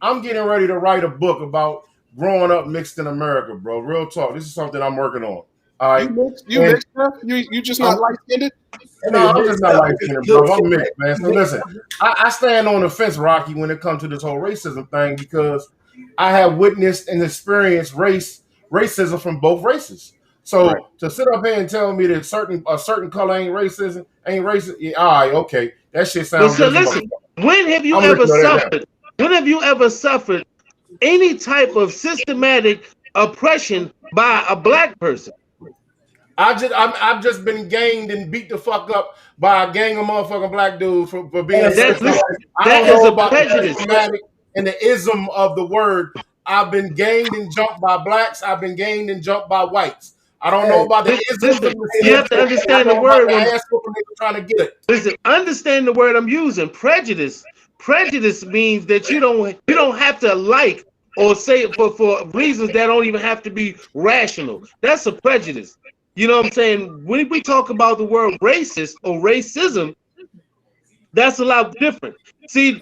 I'm getting ready to write a book about growing up mixed in America, bro. Real talk. This is something I'm working on. All right, you mixed up? You just not light-skinned? No, I'm just not light-skinned, bro. I'm mixed, man. So listen, I stand on the fence, Rocky, when it comes to this whole racism thing because I have witnessed and experienced racism from both races. So to sit up here and tell me that a certain color ain't racist, yeah, all right, okay, that shit sounds. So listen, when have you ever suffered any type of systematic oppression by a black person? I've just been ganged and beat the fuck up by a gang of motherfucking black dudes for being. That is a prejudice. And the ism of the word. I've been ganged and jumped by blacks. I've been ganged and jumped by whites. I don't know about the isms. You have to understand the word. Trying to get it. Listen, understand the word I'm using. Prejudice. Prejudice means that you don't have to like or say it for reasons that don't even have to be rational. That's a prejudice. You know what I'm saying? When we talk about the word racist or racism, that's a lot different. See,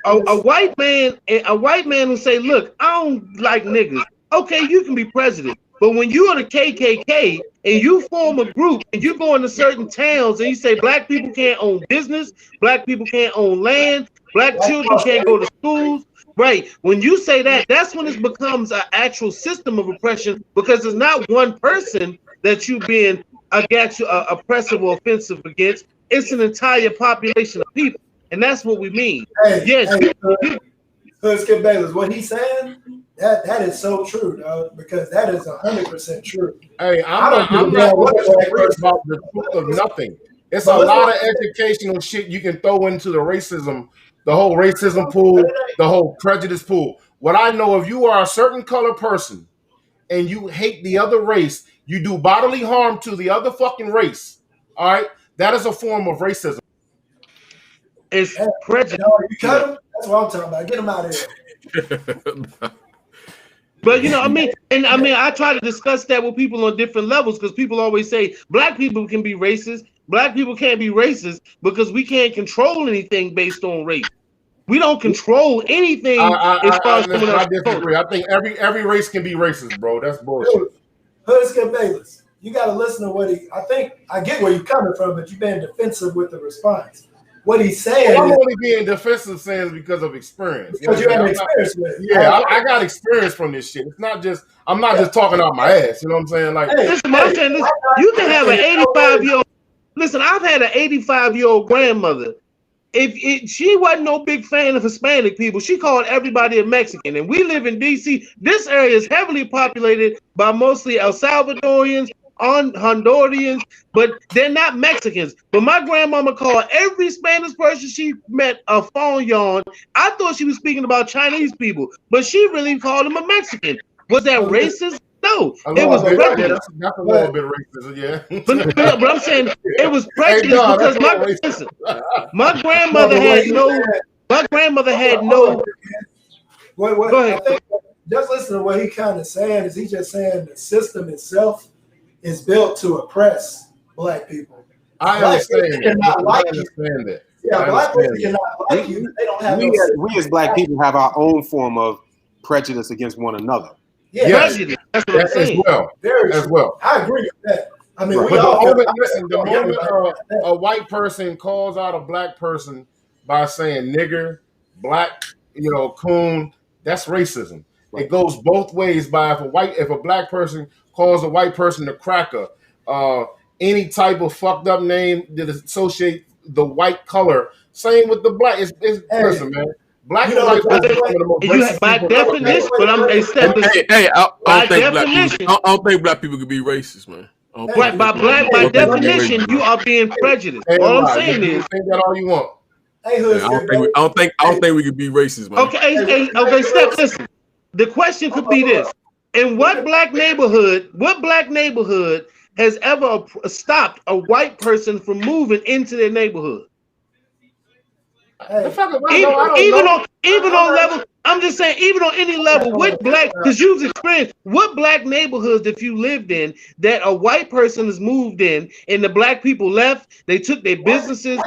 a white man will say, "Look, I don't like niggas." Okay, you can be president, but when you are the KKK and you form a group and you go into certain towns and you say black people can't own business, black people can't own land, black children can't go to schools, right? When you say that, that's when it becomes an actual system of oppression, because it's not one person that you being oppressive or offensive against. It's an entire population of people, and that's what we mean. Yes. Skip Bayless, what he's saying, that is so true, dog, because that is 100% true. Hey, I'm not about the truth of nothing. It's a lot of educational shit you can throw into the racism, the whole racism pool, the whole prejudice pool. What I know, if you are a certain color person and you hate the other race, you do bodily harm to the other fucking race. All right, that is a form of racism. It's prejudice. You cut him? That's what I'm talking about. Get him out of here. But I try to discuss that with people on different levels, because people always say black people can be racist. Black people can't be racist because we can't control anything based on race. We don't control anything as far as I disagree. I think every race can be racist, bro. That's bullshit. Skip Bayless, you got to listen to what I think I get where you're coming from, but you're being defensive with the response. What he's saying, I'm only being defensive saying because of experience. Because you have experience with it. Yeah, I got experience from this shit. It's not just I'm not just talking out my ass. You know what I'm saying? Like, listen, you can have an 85-year-old. Listen, I've had an 85-year-old grandmother. If she wasn't no big fan of Hispanic people, she called everybody a Mexican. And we live in D.C. This area is heavily populated by mostly El Salvadorians, Hondurians, but they're not Mexicans. But my grandmama called every Spanish person she met a fonyon. I thought she was speaking about Chinese people, but she really called them a Mexican. Was that racist? No, it was prejudice. That's a little bit racist, yeah. But I'm saying it was prejudice because my grandmother had no. My grandmother had no. Go ahead. I think just listen to what he kind of saying. Is he just saying the system itself is built to oppress black people? I understand that. Yeah, black people cannot like you. They don't have. We as black people have our own form of prejudice against one another. Yeah, prejudice. That's what I'm saying. As well. I agree with that. I mean, but the moment a white person calls out a black person by saying nigger, black, coon, that's racism. Right. It goes both ways. If a black person calls a white person a cracker, any type of fucked up name that associate the white color. Same with the black. Listen, man. Black and white by definition, but I'm I don't think black people can be racist, man. By definition, you are being prejudiced. All I'm saying is, think that all you want. Hey, I don't think we can be racist, man. Okay, Steph, listen. The question could be this: in what black neighborhood has ever stopped a white person from moving into their neighborhood? Even on level, I'm just saying, even on any level, what black, because you've experienced, what black neighborhoods that you lived in that a white person has moved in and the black people left, they took their businesses,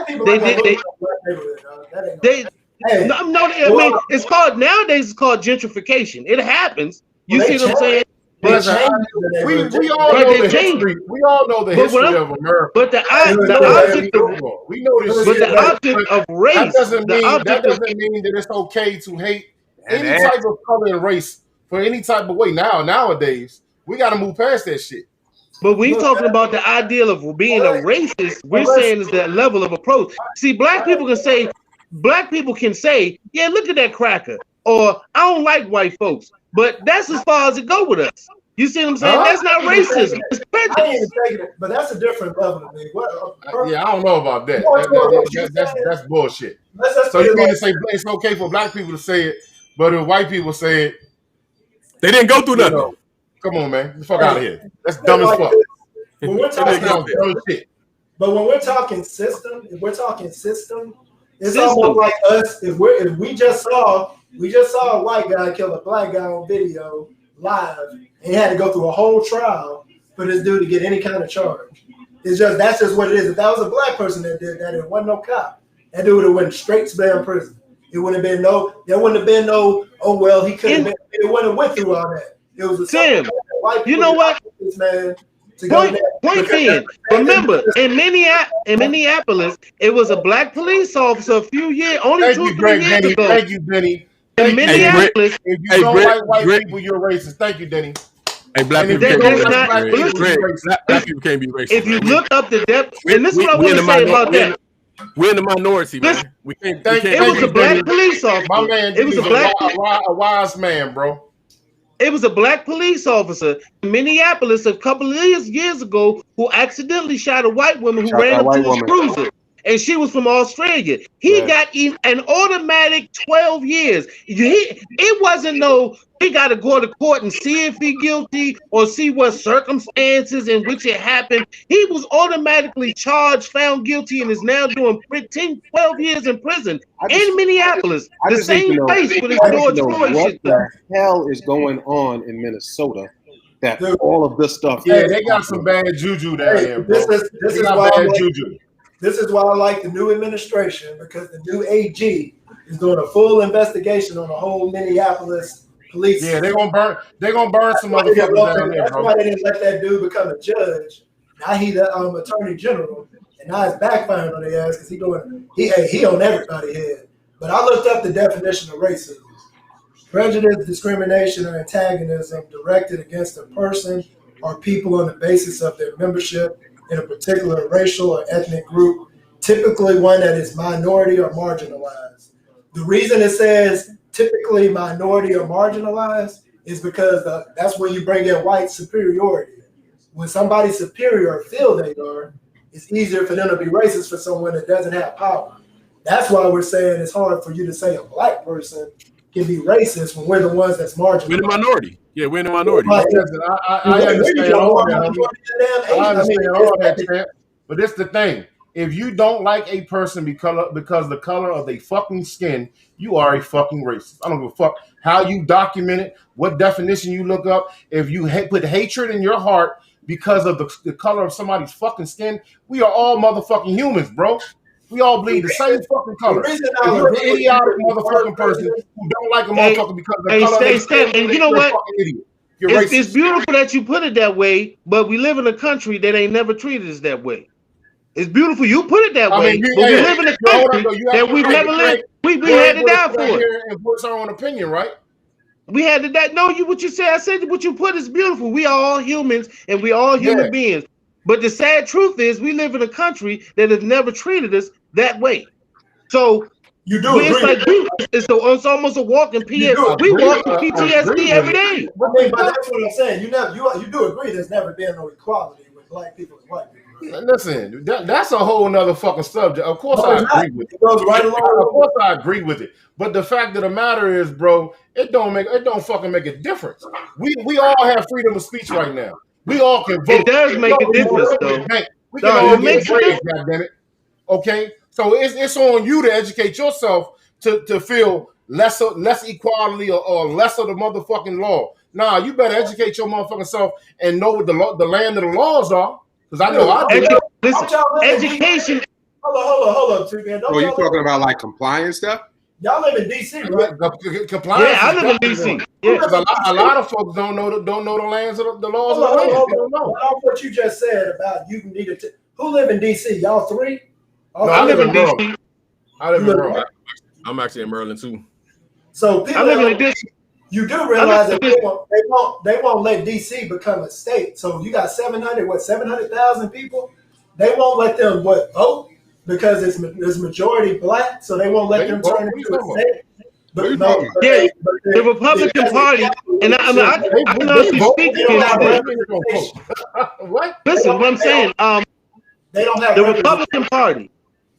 it's called, nowadays it's called gentrification. It happens. You see what I'm saying? We all know the history. We all know the history of America. But the object of race. That doesn't mean that it's okay to hate any type of color and race for any type of way. Nowadays, we got to move past that shit. But we talking about the ideal of being a racist. We're saying is that level of approach. See, black people can say, yeah, look at that cracker, or I don't like white folks. But that's as far as it go with us. You see what I'm saying? That's not racism. It's prejudice. I ain't even taking it, but that's a different level to me. Yeah, I don't know about that. That's bullshit. So you mean to say it's okay for black people to say it, but if white people say it, they didn't go through nothing. Come on, man. Get the fuck out of here. That's dumb as fuck. When we're talking but when we're talking system, it's almost like us. If we just saw a white guy kill a black guy on video live, and he had to go through a whole trial for this dude to get any kind of charge. That's just what it is. If that was a black person that did that, it wasn't no cop. That dude would have went straight to damn prison. There wouldn't have been no, oh well, he couldn't have it wouldn't have went through all that. It was a Tim, you know what? Man, Point being, remember in Minneapolis, it was a black police officer a few years, only 2-3 years ago. Thank you, Benny. In Minneapolis, if you don't like white people, you're racist. Thank you, Denny. Hey, black people can't be racist. If you look up the depth, and this is what I want to say about that. We're in the minority, man. We can't. It was a black police officer. My man, it was a wise man, bro. It was a black police officer in Minneapolis a couple of years ago who accidentally shot a white woman who ran up to his cruiser. And she was from Australia. He got an automatic 12 years. It wasn't he got to go to court and see if he's guilty or see what circumstances in which it happened. He was automatically charged, found guilty, and is now doing 12 years in prison in Minneapolis. The same place with his George Floyd shit. What the hell is going on in Minnesota? That all of this stuff. Yeah, they got some bad juju down there, bro. This is bad juju. This is why I like the new administration, because the new AG is doing a full investigation on the whole Minneapolis police. Yeah, they're gonna burn some motherfuckers down there, That's bro. why they didn't let that dude become a judge. Now he the attorney general, and now it's backfiring on their ass because he on everybody's head. But I looked up the definition of racism: prejudice, discrimination, or antagonism directed against a person or people on the basis of their membership in a particular racial or ethnic group, typically one that is minority or marginalized. The reason it says typically minority or marginalized is because that's when you bring in white superiority. When somebody's superior feel they are, it's easier for them to be racist for someone that doesn't have power. That's why we're saying it's hard for you to say a black person can be racist when we're the ones that's marginalized. We're the minority. Yeah, we're in the minority. I understand all that. But that's the thing. If you don't like a person because the color of their fucking skin, you are a fucking racist. I don't give a fuck how you document it, what definition you look up. If you put hatred in your heart because of the color of somebody's fucking skin, we are all motherfucking humans, bro. We all bleed the same fucking color. If you're an idiotic motherfucking person who don't like a motherfucker because of the color of their skin, and you know what? It's beautiful that you put it that way, but we live in a country that ain't never treated us that way. It's beautiful you put it that way, but we live in a country that we've never lived. We had to die for it. And voice our own opinion, right? We had to die. No, what you said. I said what you put is beautiful. We are all humans and we all human beings. But the sad truth is, we live in a country that has never treated us that way. So you do agree. It's almost a walking PTSD. We walk with PTSD every day. But that's what I'm saying. You do agree there's never been no equality with black people and white people. Right? Listen, that's a whole nother fucking subject. Of course, I agree with it. It goes right along. Of course, I agree with it. But the fact of the matter is, bro, it don't fucking make a difference. We all have freedom of speech right now. We all can vote. It does make a difference, though. We can all get grades, goddammit. Okay, so it's on you to educate yourself to feel less equality or less of the motherfucking law. Nah, you better educate your motherfucking self and know what the land of the laws are. Because I know I do. Education. Hold on, too, man. Oh, you talking about like compliance stuff? Y'all live in DC, right? Compliance. Yeah, I live in DC. Yeah. A lot of folks don't know the lands of the laws of the land. They don't know. What you just said about you needed to. Who live in DC? Y'all three? No, I live in DC. I live in Maryland. I'm actually in Maryland too. So people, I live in DC. You do realize that they won't let DC become a state. So you got 700,000 people. They won't let them vote because it's majority black. So they won't let them turn into a state. But no, yeah, the Republican Party, and I can honestly speak against this. What? Listen, what I'm saying, they don't have the Republican Party.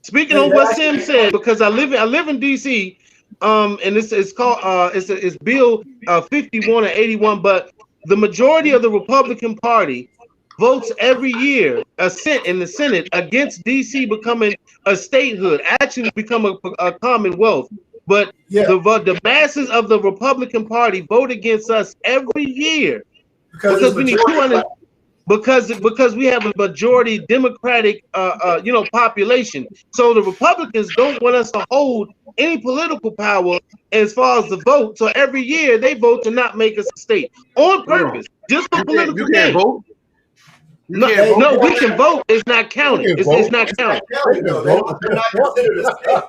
Speaking of what Sim said, because I live in DC, and it's called it's Bill 51 or 81, but the majority of the Republican Party votes every year in the Senate against DC becoming a statehood, actually become a commonwealth. But the masses of the Republican Party vote against us every year because we need 200. Because we have a majority Democratic, population. So the Republicans don't want us to hold any political power as far as the vote. So every year they vote to not make us a state on purpose, just for political gain. Vote. No, we can vote. It's not counted. It's not counted. They're not considered a state.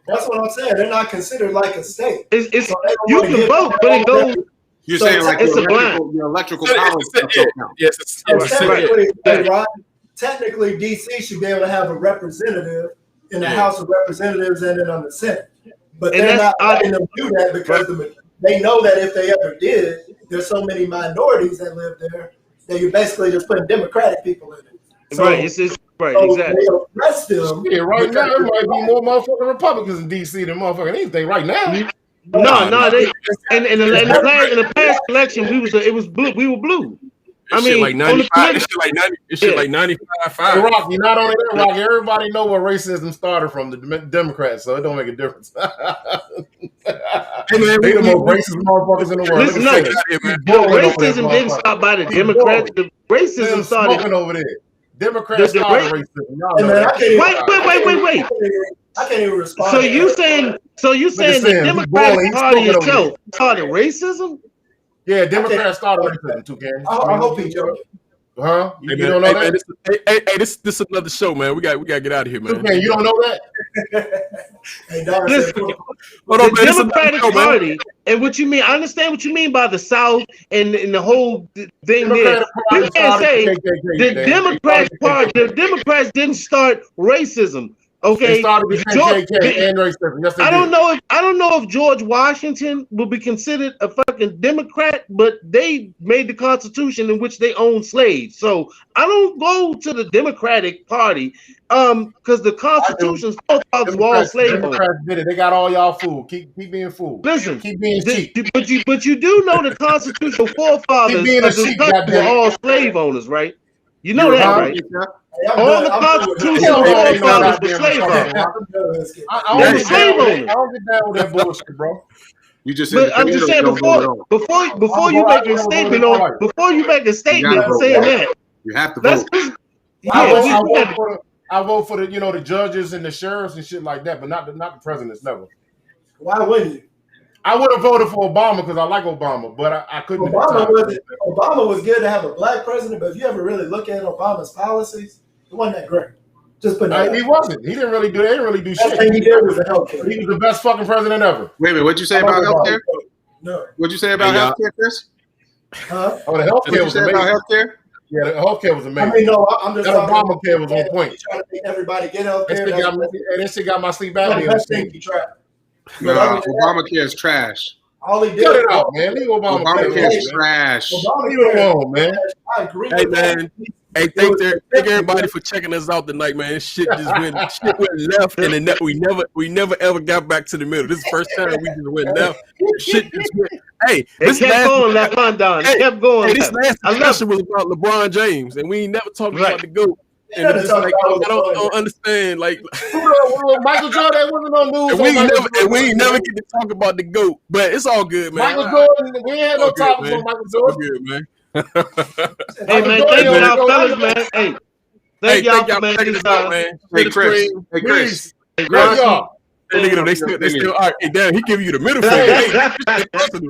That's what I'm saying. They're not considered like a state. You can vote, but it goes. You're saying like your electrical power. Yes, technically, DC should be able to have a representative in the House of Representatives and then on the Senate. But they're not letting them do that because they know that if they ever did, there's so many minorities that live there that you're basically just putting Democratic people in it. So, right, exactly. They oppress them. Yeah, right now there might be more motherfucking Republicans in DC than motherfucking anything right now. No, they in the past election we were blue. I mean, like 95. It's shit like 95.5. Rock, you're not only that, Rock. Everybody know where racism started from, the Democrats, so it don't make a difference. They the most racist motherfuckers in the world. Racism didn't start by the Democrats. The racism started over there. Democrats started racism. Wait. I can't even respond. So you saying the Democratic Party itself started racism? Yeah, Democrats started racism too, Candy. I hope he joking. Huh? You don't know that? This is another show, man. We got to get out of here, man. You don't know that? The Democratic Party, and what you mean? I understand what you mean by the South and the whole thing there. You can't say the Democrats didn't start racism. Okay, they started with KKK and racism. Yes, I don't know if George Washington will be considered a fucking Democrat, but they made the Constitution in which they own slaves. So I don't go to the Democratic Party because the Constitution's both were all slave owners. Democrats did it. They got all y'all fooled. Keep being fooled. Listen, keep being cheap. But you do know the constitutional forefathers of the country were all slave owners, right? You know that, right? All the constitutional forefathers were slave owners. I don't get down with that bullshit, bro. You just said I'm just saying before you make a statement saying that, you have to vote. I vote for the judges and the sheriffs and shit like that, but not the presidents. Never. Why wouldn't you? I would have voted for Obama because I like Obama, but I couldn't. Obama was good to have a black president, but if you ever really look at Obama's policies, it wasn't that great. Just put he wasn't. He didn't really do. They didn't really do shit. Thing he did was the healthcare. He was the best fucking president ever. Wait a minute. What'd you say about healthcare? No. What'd you say about healthcare, Chris? Huh? Oh, the healthcare was amazing. About healthcare? Yeah, the healthcare was amazing. I mean, no, I'm just talking about Obamacare was on point. Trying to make everybody get healthcare. This shit got my sleep apnea. No, Obamacare is trash. All he did. Cut it out, man. Leave Obamacare is trash. Leave it alone, man. I agree. Hey, man. Hey, thank everybody for checking us out tonight, man. Shit went left, and then we never ever got back to the middle. This is the first time we just went left. Shit just went. Hey, this kept going left down. It kept going. This last discussion was about LeBron James, and we ain't never talked about the GOAT. And it's like, I don't understand. Like Michael Jordan wasn't on news. And we ain't never get to talk about the GOAT, but it's all good, man. Michael Jordan, we ain't had no topics on Michael Jordan. Good, man. Hey man, thank y'all fellas, man. Hey, thank y'all for checking us out, man. Hey Chris. Hey, y'all. They still all right. Hey, damn, he giving you the middle finger.